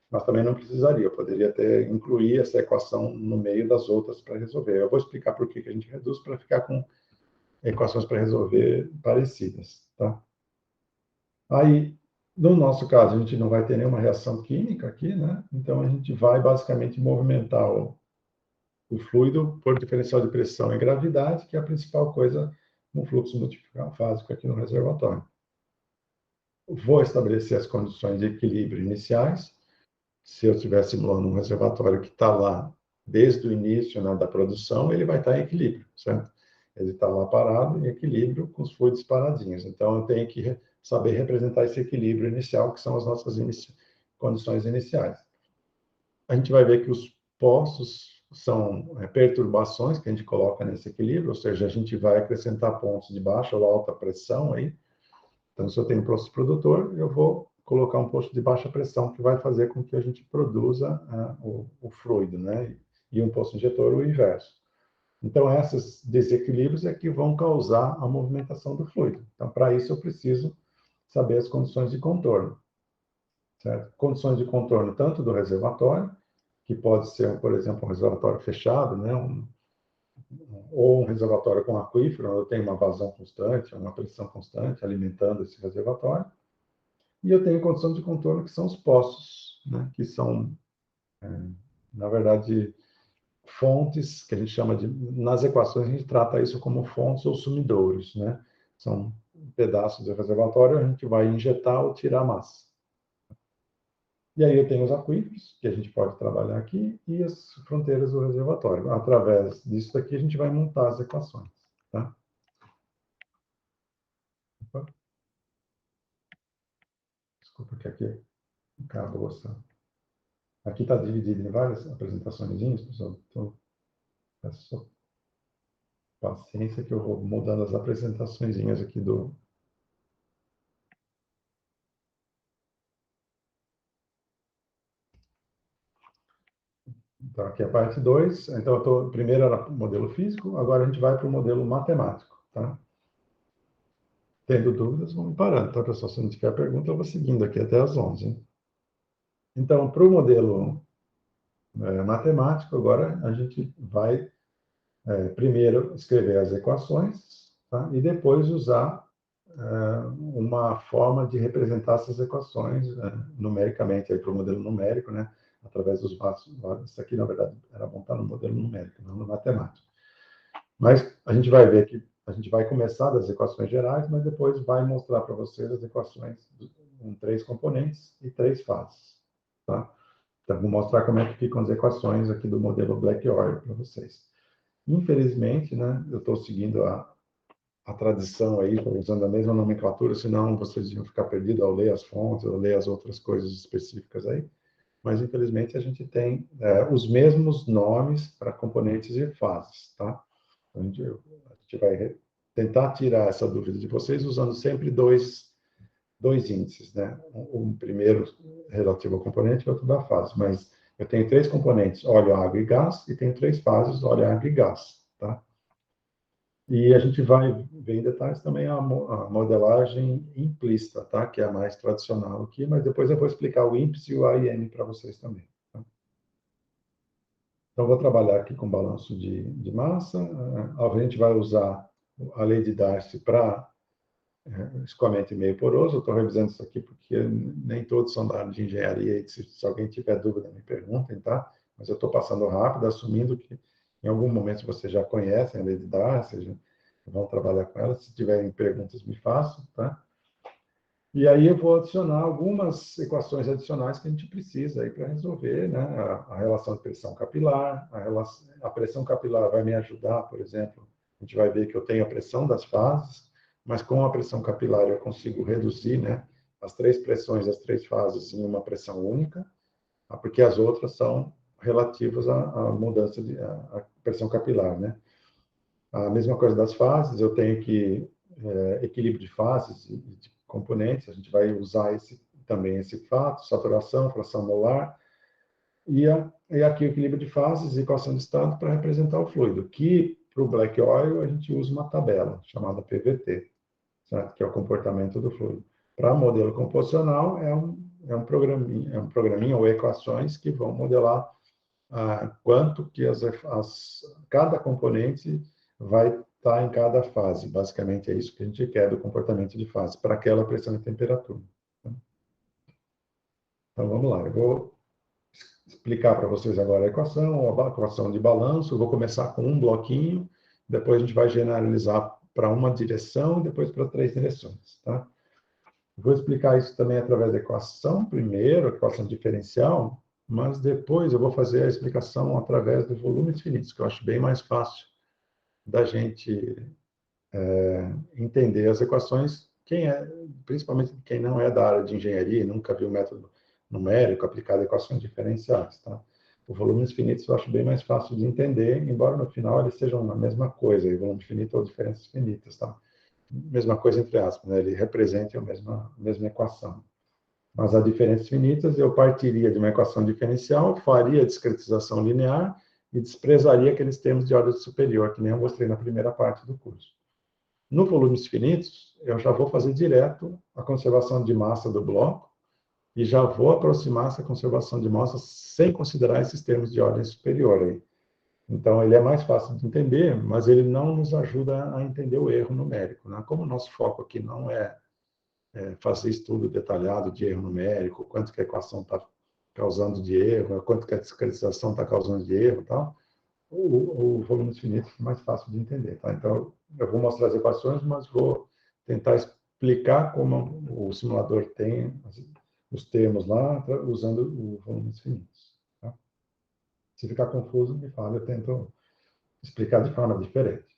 A: Mas também não precisaria, eu poderia até incluir essa equação no meio das outras para resolver. Eu vou explicar por que a gente reduz para ficar com equações para resolver parecidas, tá? Aí, no nosso caso, a gente não vai ter nenhuma reação química aqui, né? Então, a gente vai basicamente movimentar o fluido por diferencial de pressão e gravidade, que é a principal coisa no fluxo multifásico aqui no reservatório. Vou estabelecer as condições de equilíbrio iniciais. Se eu estiver simulando um reservatório que está lá desde o início, né, da produção, ele vai estar em equilíbrio, certo? Ele está lá parado, em equilíbrio, com os fluidos paradinhos. Então, eu tenho que saber representar esse equilíbrio inicial, que são as nossas condições iniciais. A gente vai ver que os poços são perturbações que a gente coloca nesse equilíbrio, ou seja, a gente vai acrescentar pontos de baixa ou alta pressão aí. Então, se eu tenho um poço produtor, eu vou colocar um poço de baixa pressão, que vai fazer com que a gente produza o fluido, né? E um poço injetor, o inverso. Então, esses desequilíbrios é que vão causar a movimentação do fluido. Então, para isso, eu preciso saber as condições de contorno, certo? Condições de contorno tanto do reservatório, que pode ser, por exemplo, um reservatório fechado, né? Ou um reservatório com aquífero, onde eu tenho uma vazão constante, uma pressão constante alimentando esse reservatório. E eu tenho condição de contorno, que são os poços, né? Que são, na verdade, fontes, que a gente chama de... Nas equações, a gente trata isso como fontes ou sumidouros, né? São pedaços do reservatório, a gente vai injetar ou tirar massa. E aí eu tenho os aquíferos, que a gente pode trabalhar aqui, e as fronteiras do reservatório. Através disso daqui, a gente vai montar as equações, tá? Opa. Desculpa que aqui acabou essa... Aqui está dividido em várias apresentações, pessoal. Então, é só paciência que eu vou mudando as apresentações aqui do... Então, aqui é a parte 2. Então, primeiro era o modelo físico, agora a gente vai para o modelo matemático, tá? Tendo dúvidas, vamos parando, tá, pessoal? Se não tiver pergunta, eu vou seguindo aqui até as 11. Hein? Então, para o modelo matemático, agora a gente vai primeiro escrever as equações, tá? E depois usar uma forma de representar essas equações numericamente, para o modelo numérico, né? Através dos passos. Isso aqui, na verdade, era bom estar no modelo numérico, não no matemático. Mas a gente vai ver que a gente vai começar das equações gerais, mas depois vai mostrar para vocês as equações com 3 componentes e 3 fases, tá? Então, vou mostrar como é que ficam as equações aqui do modelo Black Oil para vocês. Infelizmente, né, eu estou seguindo a tradição aí, estou usando a mesma nomenclatura, senão vocês iam ficar perdidos ao ler as fontes, ou ler as outras coisas específicas aí. mas infelizmente a gente tem os mesmos nomes para componentes e fases, tá? A gente vai tentar tirar essa dúvida de vocês usando sempre dois índices, né? Um primeiro relativo ao componente e outro da fase, mas eu tenho 3 componentes, óleo, água e gás, e tenho 3 fases, óleo, água e gás, tá? E a gente vai ver em detalhes também a modelagem implícita, tá? Que é a mais tradicional aqui, mas depois eu vou explicar o IMPS e o AIM para vocês também. Tá? Então, vou trabalhar aqui com balanço de massa. A gente vai usar a lei de Darcy para escoamento meio poroso. Eu estou revisando isso aqui porque nem todos são da área de engenharia, e se alguém tiver dúvida, me perguntem, tá? Mas eu estou passando rápido, assumindo que em algum momento vocês já conhecem a lei de Darcy, já vão trabalhar com ela. Se tiverem perguntas, me façam, tá? E aí eu vou adicionar algumas equações adicionais que a gente precisa aí para resolver, né? A relação de pressão capilar, a pressão capilar vai me ajudar, por exemplo, a gente vai ver que eu tenho a pressão das fases, mas com a pressão capilar eu consigo reduzir, né, as 3 pressões das 3 fases em uma pressão única, porque as outras são relativas à mudança à pressão capilar, né? A mesma coisa das fases, eu tenho que equilíbrio de fases e de componentes, a gente vai usar também esse fato, saturação, fração molar, e aqui o equilíbrio de fases e equação de estado para representar o fluido, que para o black oil a gente usa uma tabela chamada PVT, certo? Que é o comportamento do fluido. Para modelo composicional é um programinha ou equações que vão modelar quanto que cada componente vai estar em cada fase. Basicamente, é isso que a gente quer do comportamento de fase, para aquela pressão e temperatura. Então, vamos lá. Eu vou explicar para vocês agora a equação de balanço. Eu vou começar com um bloquinho, depois a gente vai generalizar para uma direção, depois para 3 direções. Tá? Vou explicar isso também através da equação, primeiro, a equação diferencial, mas depois eu vou fazer a explicação através do volumes finitos, que eu acho bem mais fácil da gente entender as equações, principalmente quem não é da área de engenharia e nunca viu método numérico aplicado a equações diferenciais, tá? O volumes finitos eu acho bem mais fácil de entender, embora no final eles sejam a mesma coisa, volume finito ou diferenças finitas, tá? Mesma coisa entre aspas, né? Ele representa a mesma equação. Mas as diferenças finitas, eu partiria de uma equação diferencial, faria a discretização linear e desprezaria aqueles termos de ordem superior, que nem eu mostrei na primeira parte do curso. No volumes finitos, eu já vou fazer direto a conservação de massa do bloco e já vou aproximar essa conservação de massa sem considerar esses termos de ordem superior aí. Então, ele é mais fácil de entender, mas ele não nos ajuda a entender o erro numérico, né? Como o nosso foco aqui não é fazer estudo detalhado de erro numérico, quanto que a equação está causando de erro, quanto que a discretização está causando de erro e tal, o volume infinito é mais fácil de entender. Tá? Então, eu vou mostrar as equações, mas vou tentar explicar como o simulador tem os termos lá, usando o volume infinito. Tá? Se ficar confuso, me fala, eu tento explicar de forma diferente.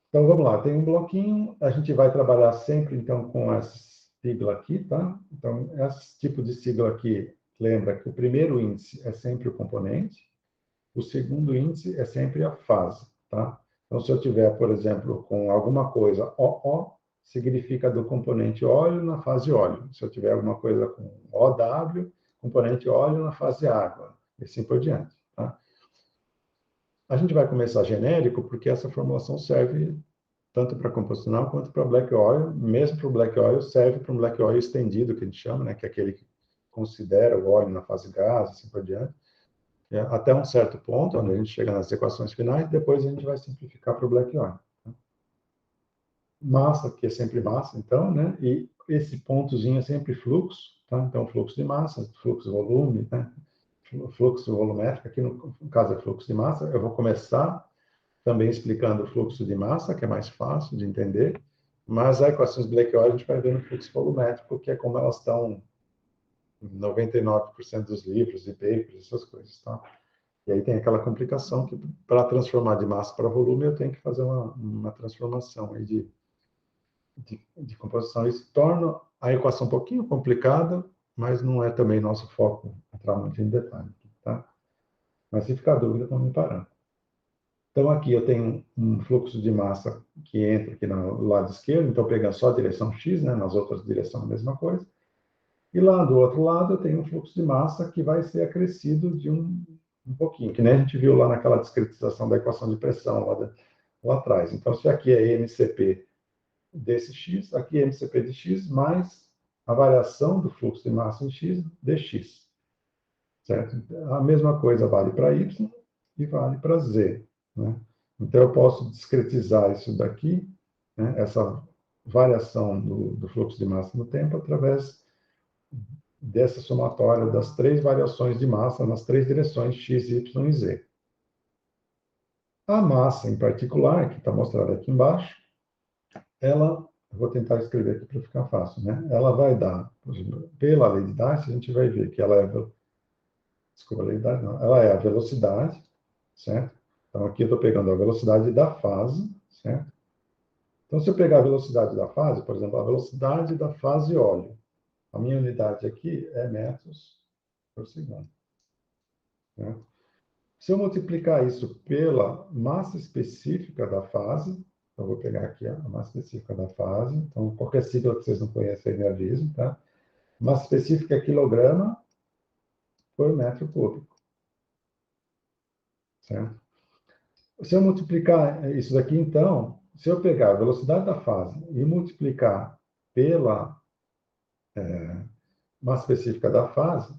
A: Então, vamos lá. Tem um bloquinho, a gente vai trabalhar sempre, então, com essa sigla aqui, tá? Então, esse tipo de sigla aqui, lembra que o primeiro índice é sempre o componente, o segundo índice é sempre a fase, tá? Então, se eu tiver, por exemplo, com alguma coisa OO, significa do componente óleo na fase óleo. Se eu tiver alguma coisa com OW, componente óleo na fase água, e assim por diante, tá? A gente vai começar genérico, porque essa formulação serve tanto para composicional quanto para black oil. Mesmo para o black oil, serve para um black oil estendido, que a gente chama, né? Que é aquele que considera o óleo na fase gás, assim por diante. Até um certo ponto, onde a gente chega nas equações finais, depois a gente vai simplificar para o black oil. Massa, que é sempre massa, então, né? E esse pontozinho é sempre fluxo, tá? Então, fluxo de massa, fluxo volume, né? Fluxo volumétrico, aqui no caso é fluxo de massa. Eu vou começar também explicando o fluxo de massa, que é mais fácil de entender, mas as equações Black Oil a gente vai ver no fluxo volumétrico, que é como elas estão em 99% dos livros e papers, essas coisas, tá? E aí tem aquela complicação que, para transformar de massa para volume, eu tenho que fazer uma transformação aí de composição. Isso torna a equação um pouquinho complicada, mas não é também nosso foco entrar muito em detalhe, tá? Mas se ficar dúvida, estão me parando. Então, aqui eu tenho um fluxo de massa que entra aqui no lado esquerdo, então pegando só a direção X, né? Nas outras direções a mesma coisa. E lá do outro lado eu tenho um fluxo de massa que vai ser acrescido de um pouquinho, que nem a gente viu lá naquela discretização da equação de pressão lá atrás. Então, se aqui é MCP desse X, aqui é MCP de X, mais a variação do fluxo de massa em X dx. Certo? A mesma coisa vale para Y e vale para Z. Né? Então, eu posso discretizar isso daqui, né? Essa variação do fluxo de massa no tempo, através dessa somatória das três variações de massa nas três direções x, y e z. A massa, em particular, que está mostrada aqui embaixo, ela, eu vou tentar escrever aqui para ficar fácil, né? Ela vai dar, pela lei de Darcy, a gente vai ver que ela é, desculpa, a lei de Darcy não, ela é a velocidade, certo? Então, aqui eu estou pegando a velocidade da fase, certo? Então, se eu pegar a velocidade da fase, por exemplo, a velocidade da fase óleo, a minha unidade aqui é metros por segundo. Certo? Se eu multiplicar isso pela massa específica da fase, eu vou pegar aqui a massa específica da fase, então qualquer sigla que vocês não conhecem, me avisem, tá? Massa específica é quilograma por metro cúbico, certo? Se eu multiplicar isso daqui, então, se eu pegar a velocidade da fase e multiplicar pela massa específica da fase,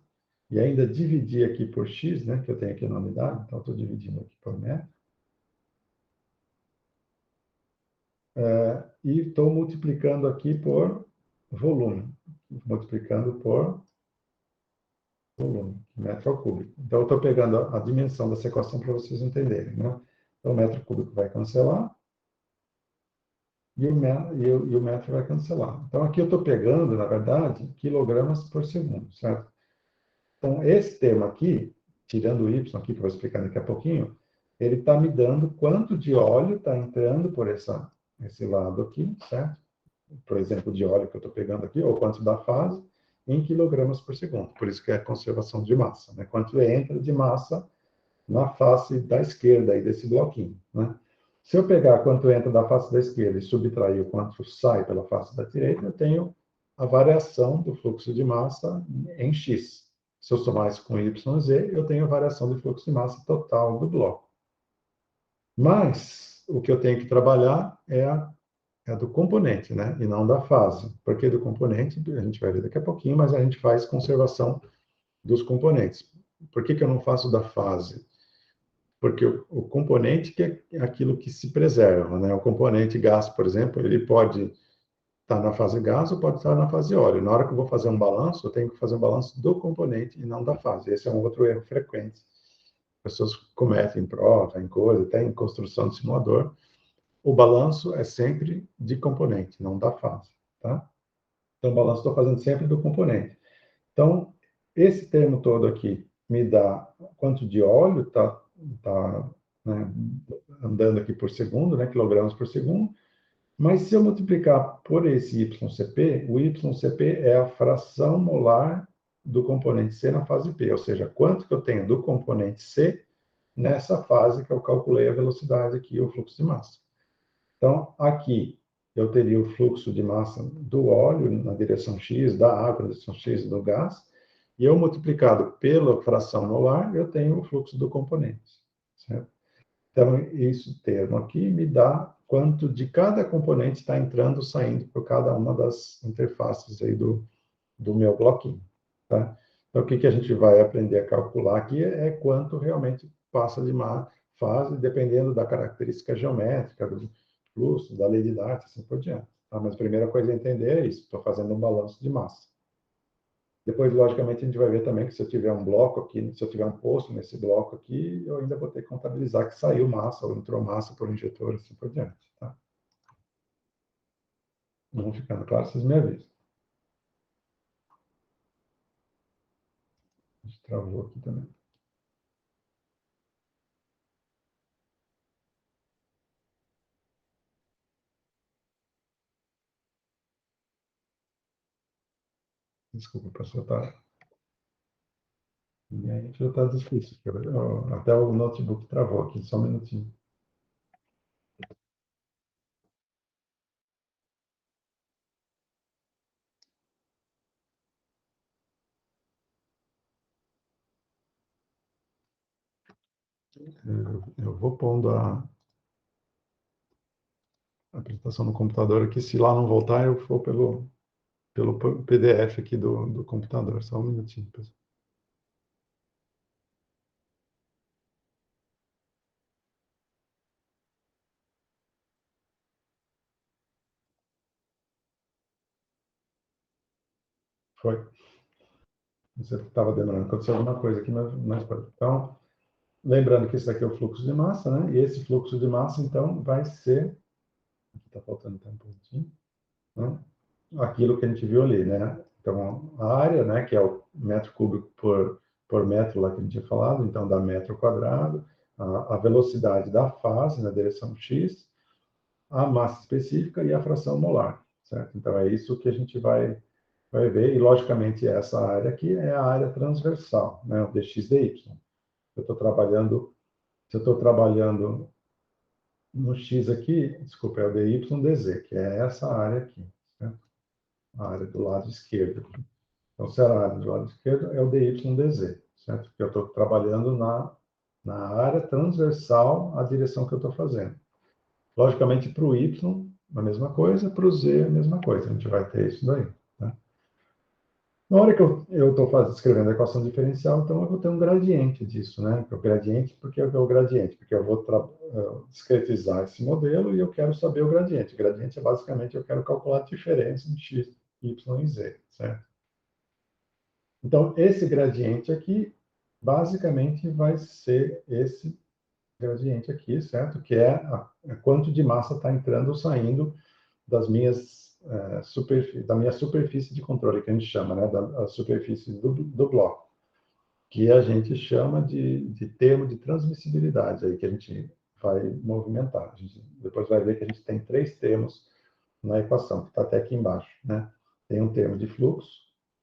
A: e ainda dividir aqui por x, né, que eu tenho aqui na unidade, então estou dividindo aqui por metro, e estou multiplicando aqui por volume, multiplicando por volume, metro ao cúbico. Então, eu estou pegando a dimensão dessa equação para vocês entenderem. Né? Então, o metro cúbico vai cancelar e o metro vai cancelar. Então, aqui eu estou pegando, na verdade, quilogramas por segundo, certo? Então, esse termo aqui, tirando o y aqui, que eu vou explicar daqui a pouquinho, ele está me dando quanto de óleo está entrando por esse lado aqui, certo? Por exemplo, de óleo que eu estou pegando aqui, ou quanto da fase, em quilogramas por segundo. Por isso que é a conservação de massa. Né? Quanto entra de massa na face da esquerda aí desse bloquinho. Né? Se eu pegar quanto entra da face da esquerda e subtrair o quanto sai pela face da direita, eu tenho a variação do fluxo de massa em x. Se eu somar isso com y e z, eu tenho a variação do fluxo de massa total do bloco. Mas o que eu tenho que trabalhar é do componente, né? E não da fase. Porque do componente, a gente vai ver daqui a pouquinho, mas a gente faz conservação dos componentes. Por que eu não faço da fase? Porque o componente que é aquilo que se preserva, né? O componente gás, por exemplo, ele pode estar na fase gás ou pode estar na fase óleo. Na hora que eu vou fazer um balanço, eu tenho que fazer um balanço do componente e não da fase. Esse é um outro erro frequente. As pessoas cometem em prova, em coisa, até em construção de simulador. O balanço é sempre de componente, não da fase, tá? Então, o balanço estou fazendo sempre do componente. Então, esse termo todo aqui me dá quanto de óleo está né, andando aqui por segundo, né, quilogramas por segundo. Mas se eu multiplicar por esse YCP, o YCP é a fração molar do componente C na fase P, ou seja, quanto que eu tenho do componente C nessa fase que eu calculei a velocidade aqui, o fluxo de massa. Então, aqui eu teria o fluxo de massa do óleo na direção X, da água na direção X do gás, e eu multiplicado pela fração molar, eu tenho o fluxo do componente. Certo? Então, esse termo aqui me dá quanto de cada componente está entrando, saindo por cada uma das interfaces aí do meu bloquinho. Tá? Então, o que a gente vai aprender a calcular aqui é quanto realmente passa de uma fase, dependendo da característica geométrica, do fluxo, da lei de Darcy, assim por diante. Tá? Mas a primeira coisa a entender é isso, estou fazendo um balanço de massa. Depois, logicamente, a gente vai ver também que se eu tiver um bloco aqui, se eu tiver um poço nesse bloco aqui, eu ainda vou ter que contabilizar que saiu massa ou entrou massa por injetor, assim por diante. Tá? Não ficando claro, vocês me avisam. A gente travou aqui também. Desculpa, pessoal, tá... Minha gente já está difícil. Até o notebook travou aqui, só um minutinho. Eu vou pondo a apresentação no computador aqui. Se lá não voltar, eu vou pelo PDF aqui do computador. Só um minutinho, pessoal. Foi. Você estava demorando. Aconteceu alguma coisa aqui, mas pode. Então, lembrando que esse daqui é o fluxo de massa, né? E esse fluxo de massa, então, vai ser... Aqui está faltando até um pouquinho, né? Aquilo que a gente viu ali, né? Então, a área, né, que é o metro cúbico por metro lá que a gente tinha falado, então dá metro quadrado, a velocidade da fase na direção x, a massa específica e a fração molar, certo? Então, é isso que a gente vai ver, e logicamente essa área aqui é a área transversal, né, o dx dy. Eu estou trabalhando, se eu estou trabalhando no x aqui, desculpa, é o dy dz, que é essa área aqui, certo? A área do lado esquerdo. Então, se a área do lado esquerdo é o dy dz, certo? Porque eu estou trabalhando na área transversal à direção que eu estou fazendo. Logicamente, para o y, a mesma coisa, para o z, a mesma coisa. A gente vai ter isso daí. Né? Na hora que eu estou escrevendo a equação diferencial, então eu vou ter um gradiente disso, né? O gradiente, porque é o gradiente? Porque eu vou discretizar esse modelo e eu quero saber o gradiente. O gradiente é basicamente eu quero calcular a diferença de x, y e z, certo? Então, esse gradiente aqui, basicamente, vai ser esse gradiente aqui, certo? Que é quanto de massa está entrando ou saindo das minhas, da minha superfície de controle, que a gente chama, né? Da superfície do bloco, que a gente chama de termo de transmissibilidade, aí que a gente vai movimentar. A gente depois vai ver que a gente tem 3 termos na equação, que está até aqui embaixo, né? Tem um termo de fluxo,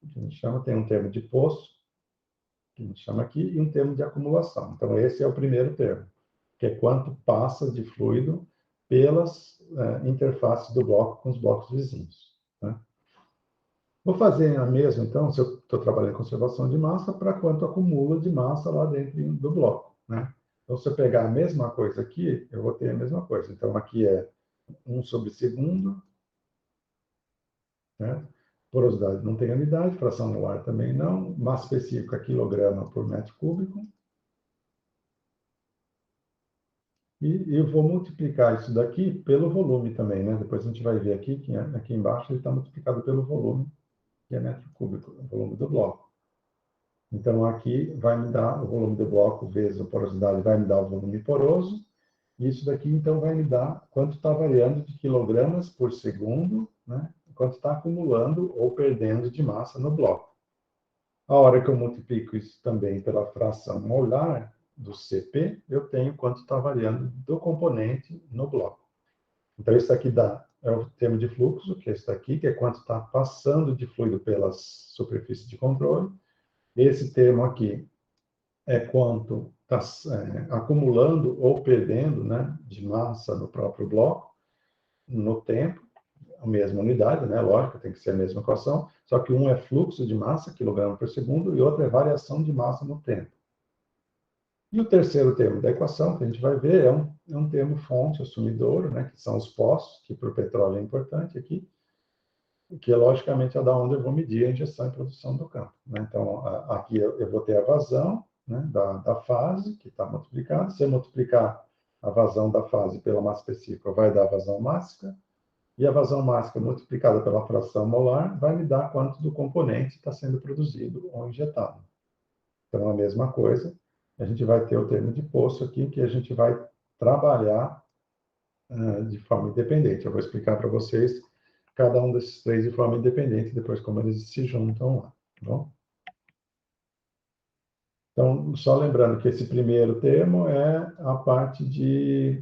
A: que a gente chama, tem um termo de poço, que a gente chama aqui, e um termo de acumulação. Então, esse é o primeiro termo, que é quanto passa de fluido pelas interfaces do bloco com os blocos vizinhos. Né? Vou fazer a mesma, então, se eu estou trabalhando em conservação de massa, para quanto acumula de massa lá dentro do bloco. Né? Então, se eu pegar a mesma coisa aqui, eu vou ter a mesma coisa. Então, aqui é 1 sobre segundo, né? Porosidade não tem unidade, fração molar também não, massa específica quilograma por metro cúbico, e eu vou multiplicar isso daqui pelo volume também, né? Depois a gente vai ver aqui, que aqui embaixo ele está multiplicado pelo volume, que é metro cúbico, o volume do bloco. Então, aqui vai me dar o volume do bloco vezes a porosidade, vai me dar o volume poroso, e isso daqui, então, vai me dar quanto está variando de quilogramas por segundo, né? Quanto está acumulando ou perdendo de massa no bloco. A hora que eu multiplico isso também pela fração molar do CP, eu tenho quanto está variando do componente no bloco. Então, isso aqui é o termo de fluxo, que é isso aqui, que é quanto está passando de fluido pelas superfícies de controle. Esse termo aqui é quanto está acumulando ou perdendo, né, de massa no próprio bloco, no tempo, a mesma unidade, né, lógico, tem que ser a mesma equação, só que um é fluxo de massa, quilograma por segundo, e outro é variação de massa no tempo. E o terceiro termo da equação, que a gente vai ver, é um termo fonte, o sumidouro, né, que são os poços, que para o petróleo é importante aqui, que é logicamente é da onde eu vou medir a injeção e produção do campo. Né? Então, aqui eu vou ter a vazão, né, da fase, que está multiplicada. Se eu multiplicar a vazão da fase pela massa específica, vai dar a vazão mássica, e a vazão mássica multiplicada pela fração molar vai me dar quanto do componente está sendo produzido ou injetado. Então, a mesma coisa, a gente vai ter o termo de poço aqui, que a gente vai trabalhar de forma independente. Eu vou explicar para vocês cada um desses 3 de forma independente, depois como eles se juntam lá. Tá bom? Então, só lembrando que esse primeiro termo é a parte de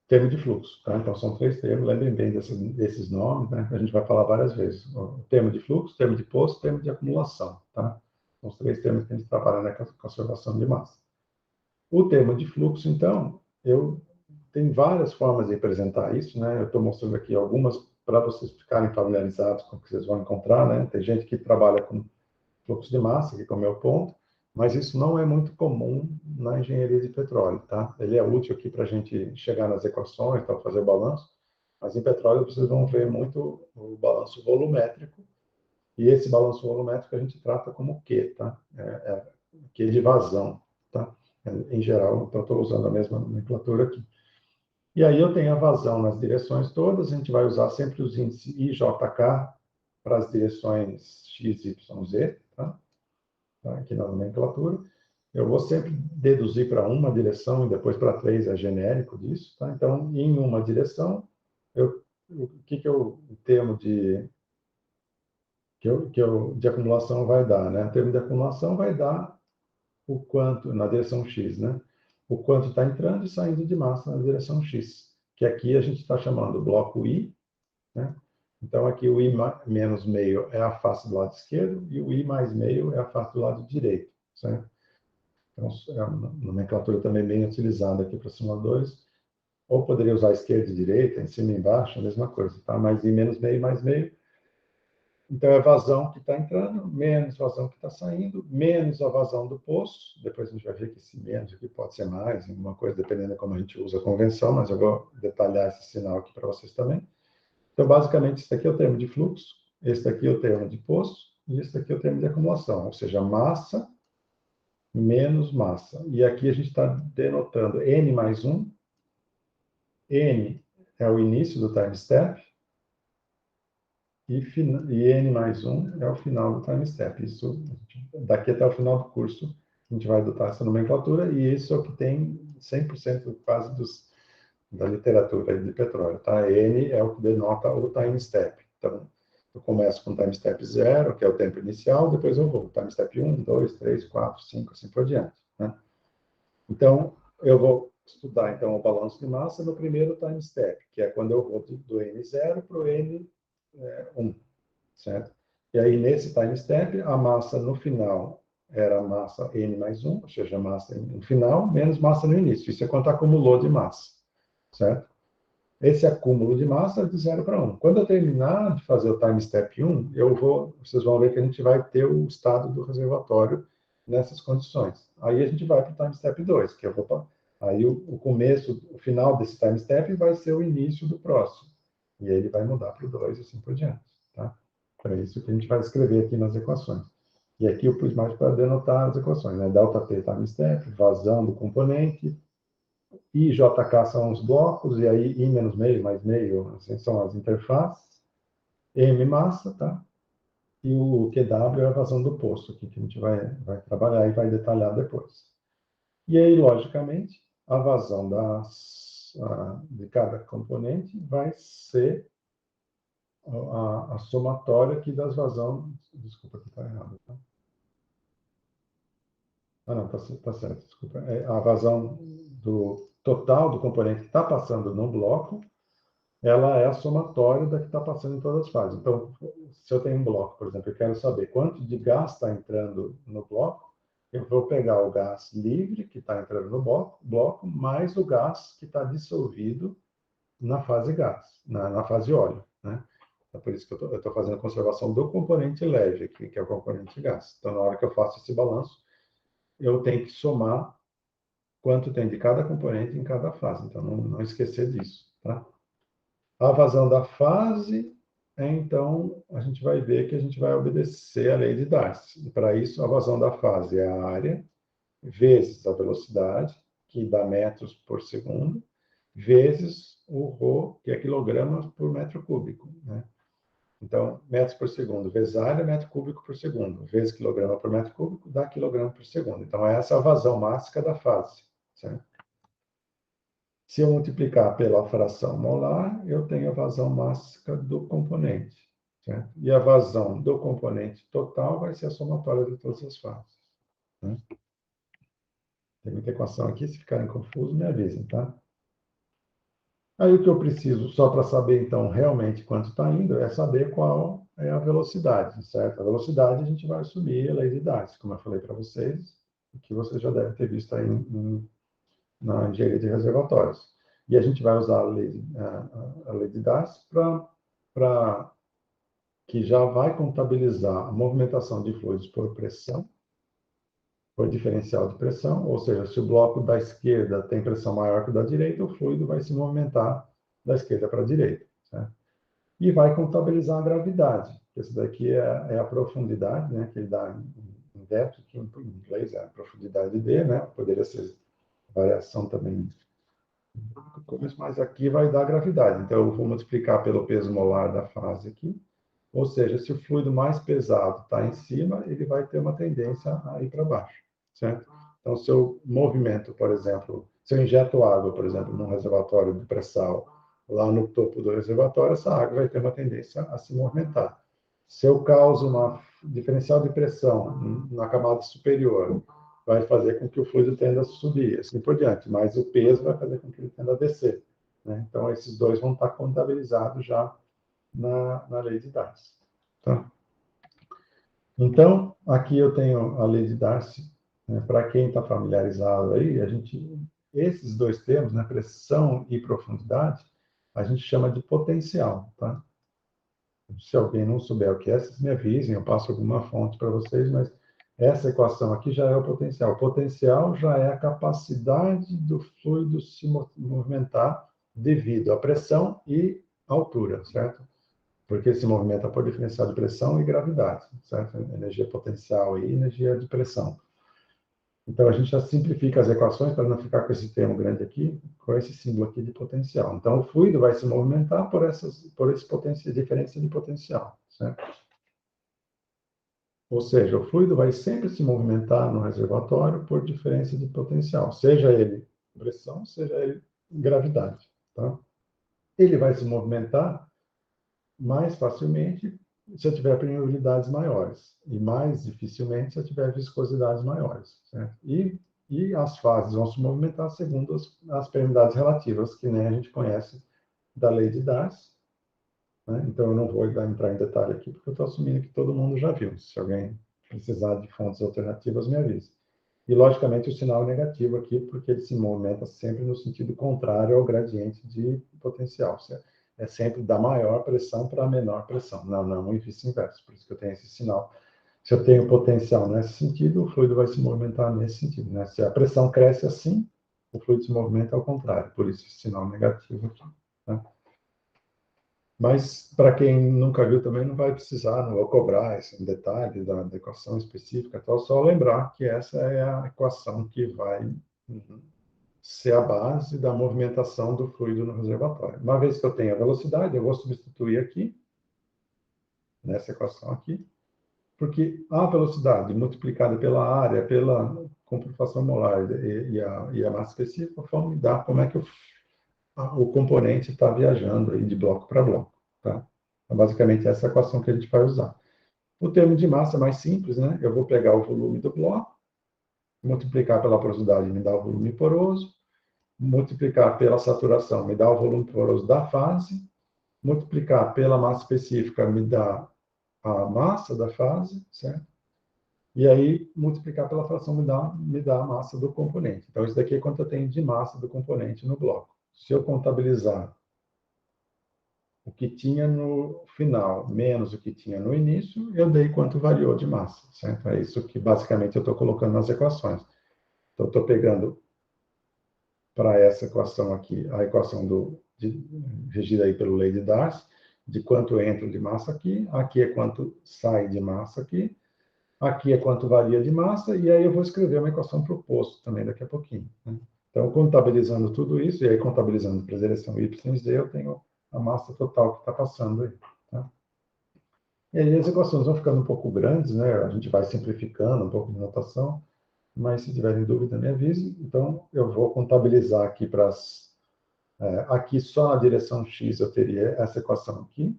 A: termo de fluxo, tá? Então, são 3 termos, lembrem bem desses nomes, né? A gente vai falar várias vezes. O termo de fluxo, termo de poço, termo de acumulação, tá? São os 3 termos que a gente trabalha na conservação de massa. O termo de fluxo, então, tem várias formas de apresentar isso, né? Eu estou mostrando aqui algumas para vocês ficarem familiarizados com o que vocês vão encontrar, né? Tem gente que trabalha com fluxo de massa, que é o meu ponto, mas isso não é muito comum na engenharia de petróleo, tá? Ele é útil aqui para a gente chegar nas equações, para fazer o balanço, mas em petróleo vocês vão ver muito o balanço volumétrico, e esse balanço volumétrico a gente trata como Q, tá? Q de vazão, tá? Em geral, então estou usando a mesma nomenclatura aqui. E aí eu tenho a vazão nas direções todas, a gente vai usar sempre os índices IJK para as direções X, Y, Z, tá? Aqui na nomenclatura. Eu vou sempre deduzir para uma direção e depois para 3, é genérico disso, tá? Então, em uma direção, o que o termo de acumulação vai dar, né? O termo de acumulação vai dar o quanto, na direção X, né? O quanto está entrando e saindo de massa na direção X, que aqui a gente está chamando bloco I, né? Então, aqui o I menos meio é a face do lado esquerdo e o I mais meio é a face do lado direito, certo? Então, é uma nomenclatura também bem utilizada aqui para simuladores. Ou poderia usar esquerda e direita, em cima e embaixo, a mesma coisa, tá? Mais I menos meio mais meio. Então, é a vazão que está entrando, menos vazão que está saindo, menos a vazão do poço. Depois a gente vai ver que esse menos aqui pode ser mais, alguma coisa, dependendo de como a gente usa a convenção, mas eu vou detalhar esse sinal aqui para vocês também. Então, basicamente, esse aqui é o termo de fluxo, esse aqui é o termo de poço, e esse aqui é o termo de acumulação, ou seja, massa menos massa. E aqui a gente está denotando N mais 1. N é o início do time step, e N mais 1 é o final do time step. Isso, daqui até o final do curso, a gente vai adotar essa nomenclatura, e isso é o que tem 100% quase da literatura de petróleo, tá? N é o que denota o time step. Então, eu começo com time step 0, que é o tempo inicial, depois eu vou time step 1, 2, 3, 4, 5, assim por diante, né? Então, eu vou estudar então o balanço de massa no primeiro time step, que é quando eu vou do N0 para o N1, certo? E aí, nesse time step, a massa no final era a massa N mais 1, ou seja, a massa no final, menos massa no início. Isso é quanto acumulou de massa, certo? Esse acúmulo de massa é de 0 para 1. Quando eu terminar de fazer o time step 1, vocês vão ver que a gente vai ter o estado do reservatório nessas condições. Aí a gente vai para o time step 2, que aí o começo, o final desse time step vai ser o início do próximo. E aí ele vai mudar para o 2 e assim por diante, tá? Então é isso que a gente vai escrever aqui nas equações. E aqui eu pus mais para denotar as equações, né? Delta T time step, vazão do componente, I e JK são os blocos, e aí I menos meio, mais meio, assim, são as interfaces. M massa, tá? E o QW é a vazão do poço, aqui, que a gente vai trabalhar e vai detalhar depois. E aí, logicamente, a vazão de cada componente vai ser a somatória aqui das vazões. Desculpa, aqui está errado, tá? Ah, não, tá certo, desculpa. É a vazão do total do componente que está passando no bloco, ela é a somatória da que está passando em todas as fases. Então, se eu tenho um bloco, por exemplo, eu quero saber quanto de gás está entrando no bloco, eu vou pegar o gás livre que está entrando no bloco, mais o gás que está dissolvido na fase gás, na fase óleo, né? É por isso que eu estou fazendo a conservação do componente leve aqui, que é o componente gás. Então, na hora que eu faço esse balanço, eu tenho que somar quanto tem de cada componente em cada fase. Então, não esquecer disso, tá? A vazão da fase, então, a gente vai ver que a gente vai obedecer à lei de Darcy. E para isso, a vazão da fase é a área, vezes a velocidade, que dá metros por segundo, vezes o ρ, que é quilogramas por metro cúbico, né? Então, metros por segundo vezes a área, metro cúbico por segundo, vezes quilograma por metro cúbico, dá quilograma por segundo. Então, essa é a vazão máxima da fase, certo? Se eu multiplicar pela fração molar, eu tenho a vazão máxima do componente, certo? E a vazão do componente total vai ser a somatória de todas as fases, né? Tem muita equação aqui, se ficarem confusos, me avisem, tá? Aí o que eu preciso, só para saber, então, realmente quanto está indo, é saber qual é a velocidade, certo? A velocidade a gente vai assumir a lei de Darcy, como eu falei para vocês, que vocês já devem ter visto aí na engenharia de reservatórios. E a gente vai usar a lei de Darcy para que já vai contabilizar a movimentação de fluidos por pressão, por diferencial de pressão, ou seja, se o bloco da esquerda tem pressão maior que o da direita, o fluido vai se movimentar da esquerda para a direita, certo? E vai contabilizar a gravidade. Esse daqui é a profundidade, né, que ele dá em depth, que em inglês é a profundidade D, né, poderia ser variação também, mas aqui vai dar gravidade. Então, eu vou multiplicar pelo peso molar da fase aqui, ou seja, se o fluido mais pesado está em cima, ele vai ter uma tendência a ir para baixo, certo? Então, se eu movimento, por exemplo, se eu injeto água, por exemplo, num reservatório de pré-sal, lá no topo do reservatório, essa água vai ter uma tendência a se movimentar. Se eu causo uma diferencial de pressão na camada superior, vai fazer com que o fluido tenda a subir, assim por diante, mas o peso vai fazer com que ele tenda a descer, né? Então, esses dois vão estar contabilizados já na lei de Darcy. Tá? Então, aqui eu tenho a lei de Darcy, né? Para quem está familiarizado aí, esses dois termos, né, pressão e profundidade, a gente chama de potencial. Tá? Se alguém não souber o que é, vocês me avisem, eu passo alguma fonte para vocês, mas essa equação aqui já é o potencial. O potencial já é a capacidade do fluido se movimentar devido à pressão e altura, certo? Porque ele se movimenta por diferencial de pressão e gravidade, certo? Energia potencial e energia de pressão. Então, a gente já simplifica as equações para não ficar com esse termo grande aqui, com esse símbolo aqui de potencial. Então, o fluido vai se movimentar por esse diferença de potencial, certo? Ou seja, o fluido vai sempre se movimentar no reservatório por diferença de potencial, seja ele pressão, seja ele gravidade, tá? Ele vai se movimentar mais facilmente se eu tiver permeabilidades maiores, e mais dificilmente se eu tiver viscosidades maiores, certo? E as fases vão se movimentar segundo as permeabilidades relativas, que nem a gente conhece da lei de Darcy, né? Então, eu não vou entrar em detalhe aqui, porque eu estou assumindo que todo mundo já viu. Se alguém precisar de fontes alternativas, me avise. E, logicamente, o sinal é negativo aqui, porque ele se movimenta sempre no sentido contrário ao gradiente de potencial. É sempre da maior pressão para a menor pressão. Não, e vice-inverso. Por isso que eu tenho esse sinal. Se eu tenho potencial nesse sentido, o fluido vai se movimentar nesse sentido, né? Se a pressão cresce assim, o fluido se movimenta ao contrário. Por isso, esse sinal negativo aqui, tá? Mas, para quem nunca viu também, não vai precisar, não vou cobrar esse detalhe da equação específica, tal, só lembrar que essa é a equação que vai ser a base da movimentação do fluido no reservatório. Uma vez que eu tenho a velocidade, eu vou substituir aqui, nessa equação aqui, porque a velocidade multiplicada pela área, pela concentração molar e a massa específica vão me dar como é que o componente está viajando aí de bloco para bloco. Tá? Então, basicamente, essa é a equação que a gente vai usar. O termo de massa é mais simples, né? Eu vou pegar o volume do bloco, multiplicar pela porosidade, me dá o volume poroso, multiplicar pela saturação, me dá o volume poroso da fase, multiplicar pela massa específica, me dá a massa da fase, certo? E aí, multiplicar pela fração me dá a massa do componente. Então, isso daqui é quanto eu tenho de massa do componente no bloco. Se eu contabilizar o que tinha no final menos o que tinha no início, eu dei quanto variou de massa, certo? É isso que basicamente eu estou colocando nas equações. Então, eu estou pegando para essa equação aqui, a equação regida aí pelo lei de Darcy, de quanto entra de massa aqui é quanto sai de massa aqui é quanto varia de massa, e aí eu vou escrever uma equação para o posto também daqui a pouquinho, né? Então, contabilizando tudo isso, e aí contabilizando para a direção y e z, eu tenho a massa total que está passando aí, tá? E aí as equações vão ficando um pouco grandes, né? A gente vai simplificando um pouco de notação, mas se tiverem dúvida, me avise. Então, eu vou contabilizar aqui para as... aqui só na direção x eu teria essa equação aqui.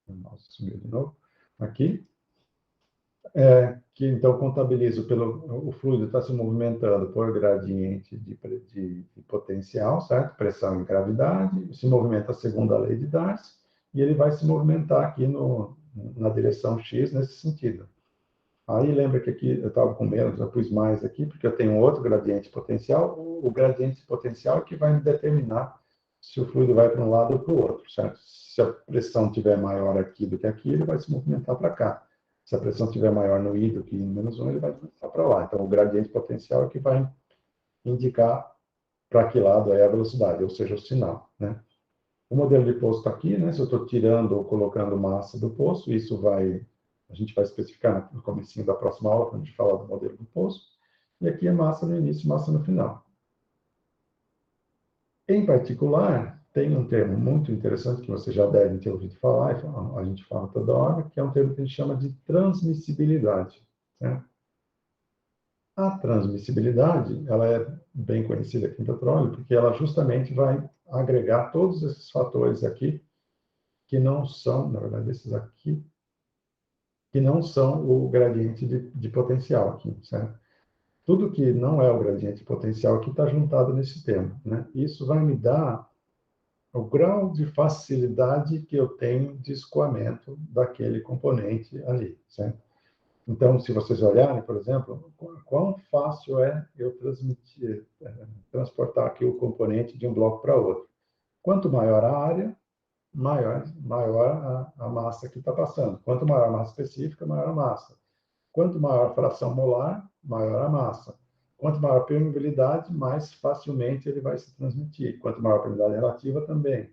A: Nossa, subiu de novo. Aqui. que então contabilizo pelo o fluido está se movimentando por gradiente de potencial, certo? Pressão e gravidade, se movimenta segundo a lei de Darcy, e ele vai se movimentar aqui na direção X nesse sentido. Aí lembra que aqui eu estava com menos, eu pus mais aqui, porque eu tenho outro gradiente potencial. O gradiente potencial é que vai me determinar se o fluido vai para um lado ou para o outro, certo? Se a pressão estiver maior aqui do que aqui, ele vai se movimentar para cá. Se a pressão estiver maior no I do que em -1, ele vai movimentar para lá. Então, o gradiente potencial é que vai indicar para que lado é a velocidade, ou seja, o sinal, né? O modelo de poço está aqui, né? Se eu estou tirando ou colocando massa do poço, isso a gente vai especificar no comecinho da próxima aula, quando a gente falar do modelo do poço. E aqui é massa no início e massa no final. Em particular, tem um termo muito interessante que você já deve ter ouvido falar, a gente fala toda hora, que é um termo que a gente chama de transmissibilidade, né? A transmissibilidade, ela é bem conhecida aqui em petróleo, porque ela justamente vai agregar todos esses fatores aqui, que não são, na verdade, esses aqui, que não são o gradiente de potencial aqui, certo? Tudo que não é o gradiente potencial aqui está juntado nesse termo, né? Isso vai me dar o grau de facilidade que eu tenho de escoamento daquele componente ali, certo? Então, se vocês olharem, por exemplo, quão fácil é eu transportar aqui o componente de um bloco para outro. Quanto maior a área, maior a massa que está passando. Quanto maior a massa específica, maior a massa. Quanto maior a fração molar, maior a massa. Quanto maior a permeabilidade, mais facilmente ele vai se transmitir. Quanto maior a permeabilidade relativa, também.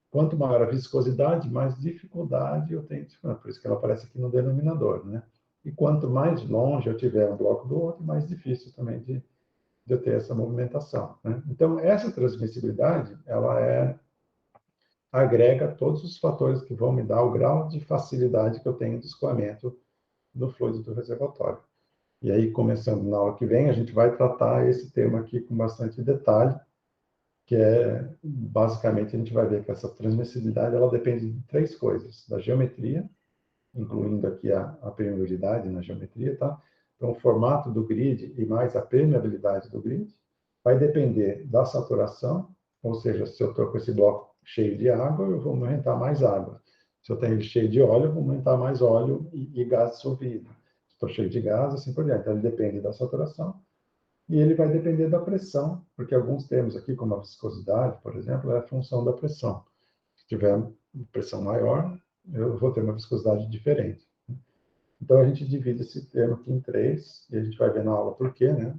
A: Quanto maior a viscosidade, mais dificuldade eu tenho. Por isso que ela aparece aqui no denominador, né? E quanto mais longe eu tiver um bloco do outro, mais difícil também de eu ter essa movimentação, né? Então, essa transmissibilidade, ela agrega todos os fatores que vão me dar o grau de facilidade que eu tenho de escoamento do fluido do reservatório. E aí, começando na aula que vem, a gente vai tratar esse tema aqui com bastante detalhe, que é, basicamente, a gente vai ver que essa transmissibilidade, ela depende de três coisas: da geometria, incluindo aqui a permeabilidade na geometria, tá? Então, o formato do grid e mais a permeabilidade do grid vai depender da saturação, ou seja, se eu estou com esse bloco cheio de água, eu vou aumentar mais água. Se eu tenho ele cheio de óleo, eu vou aumentar mais óleo e gás dissolvido. Se estou cheio de gás, assim por diante. Então, ele depende da saturação e ele vai depender da pressão, porque alguns termos aqui, como a viscosidade, por exemplo, é a função da pressão. Se tiver pressão maior, eu vou ter uma viscosidade diferente. Então, a gente divide esse termo aqui em três, e a gente vai ver na aula por quê, né?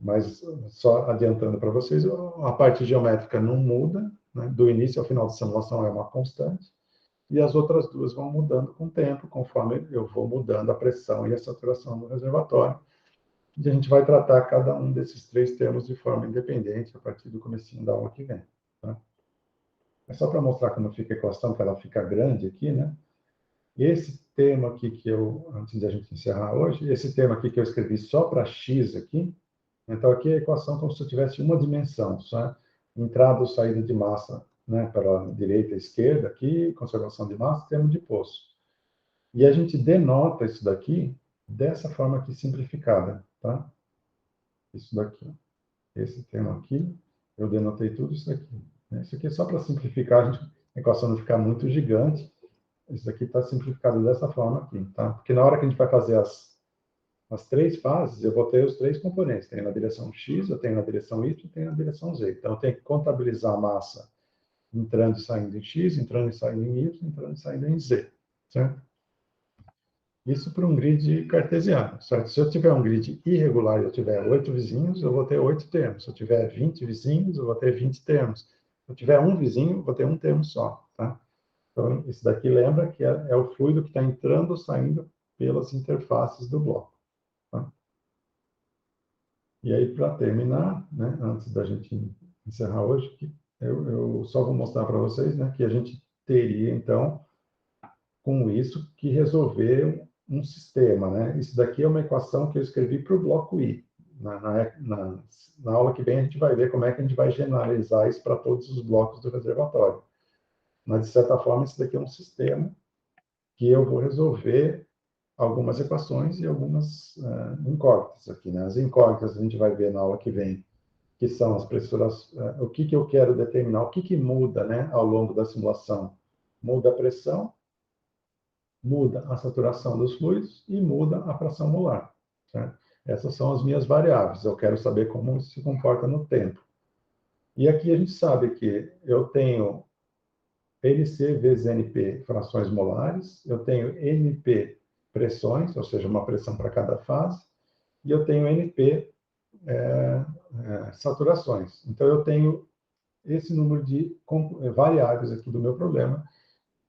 A: Mas, só adiantando para vocês, a parte geométrica não muda, né? Do início ao final da simulação é uma constante, e as outras duas vão mudando com o tempo, conforme eu vou mudando a pressão e a saturação do reservatório. E a gente vai tratar cada um desses três termos de forma independente a partir do comecinho da aula que vem, tá? É só para mostrar como fica a equação, que ela fica grande aqui, né? Esse termo aqui que eu, antes de a gente encerrar hoje, esse termo aqui que eu escrevi só para x aqui, então aqui é a equação como se eu tivesse uma dimensão, só entrada ou saída de massa, né, para a direita e esquerda aqui, conservação de massa, termo de poço. E a gente denota isso daqui dessa forma aqui simplificada, tá? Isso daqui, esse termo aqui, eu denotei tudo isso daqui. Isso aqui é só para simplificar, a equação não ficar muito gigante. Isso aqui está simplificado dessa forma aqui, tá? Porque na hora que a gente vai fazer as três fases, eu vou ter os três componentes. Tem na direção X, eu tenho na direção Y, eu tenho na direção Z. Então, eu tenho que contabilizar a massa entrando e saindo em X, entrando e saindo em Y, entrando e saindo em Z, certo? Isso para um grid cartesiano, certo? Se eu tiver um grid irregular e eu tiver 8 vizinhos, eu vou ter 8 termos. Se eu tiver 20 vizinhos, eu vou ter 20 termos. Se eu tiver um vizinho, eu vou ter um termo só, tá? Então, isso daqui lembra que é o fluido que está entrando ou saindo pelas interfaces do bloco, tá? E aí, para terminar, né, antes da gente encerrar hoje, eu só vou mostrar para vocês, né, que a gente teria, então, com isso, que resolver um sistema, né? Isso daqui é uma equação que eu escrevi para o bloco I. Na aula que vem, a gente vai ver como é que a gente vai generalizar isso para todos os blocos do reservatório. Mas, de certa forma, isso daqui é um sistema que eu vou resolver algumas equações e algumas incógnitas aqui, né? As incógnitas a gente vai ver na aula que vem, que são as pressuras, o que eu quero determinar, o que muda, né, ao longo da simulação. Muda a pressão, muda a saturação dos fluidos e muda a fração molar, certo? Essas são as minhas variáveis, eu quero saber como se comporta no tempo. E aqui a gente sabe que eu tenho NC vezes NP frações molares, eu tenho NP pressões, ou seja, uma pressão para cada fase, e eu tenho NP saturações. Então, eu tenho esse número de variáveis aqui do meu problema.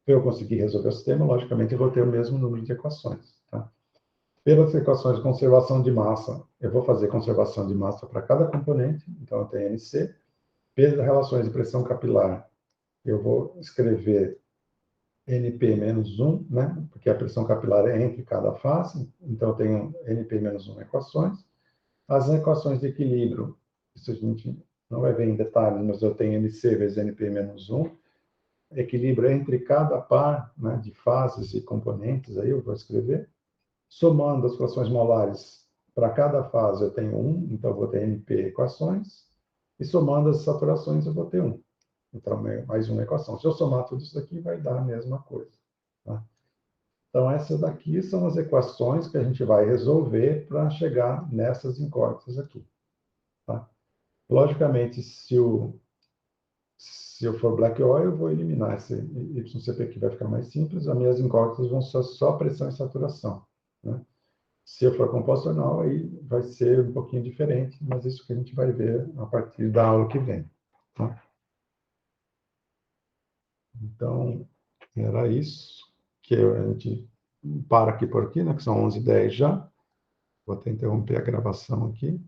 A: Para eu conseguir resolver o sistema, logicamente, eu vou ter o mesmo número de equações. Tá? Pelas equações de conservação de massa, eu vou fazer conservação de massa para cada componente, então eu tenho NC. Pelas relações de pressão capilar, eu vou escrever NP menos 1, né? Porque a pressão capilar é entre cada fase, então eu tenho NP menos 1 equações. As equações de equilíbrio, isso a gente não vai ver em detalhes, mas eu tenho NC vezes NP menos 1, equilíbrio entre cada par, né, de fases e componentes, aí eu vou escrever. Somando as frações molares para cada fase, eu tenho 1, então eu vou ter NP equações, e somando as saturações, eu vou ter 1. Então, mais uma equação. Se eu somar tudo isso aqui, vai dar a mesma coisa. Tá? Então, essas daqui são as equações que a gente vai resolver para chegar nessas incógnitas aqui. Tá? Logicamente, se eu for black oil, eu vou eliminar esse YCP aqui, vai ficar mais simples. As minhas incógnitas vão ser só pressão e saturação. Né? Se eu for composto anal, aí vai ser um pouquinho diferente, mas isso que a gente vai ver a partir da aula que vem. Tá? Então, era isso que a gente para aqui por aqui, né, que são 11h10 já. Vou até interromper a gravação aqui.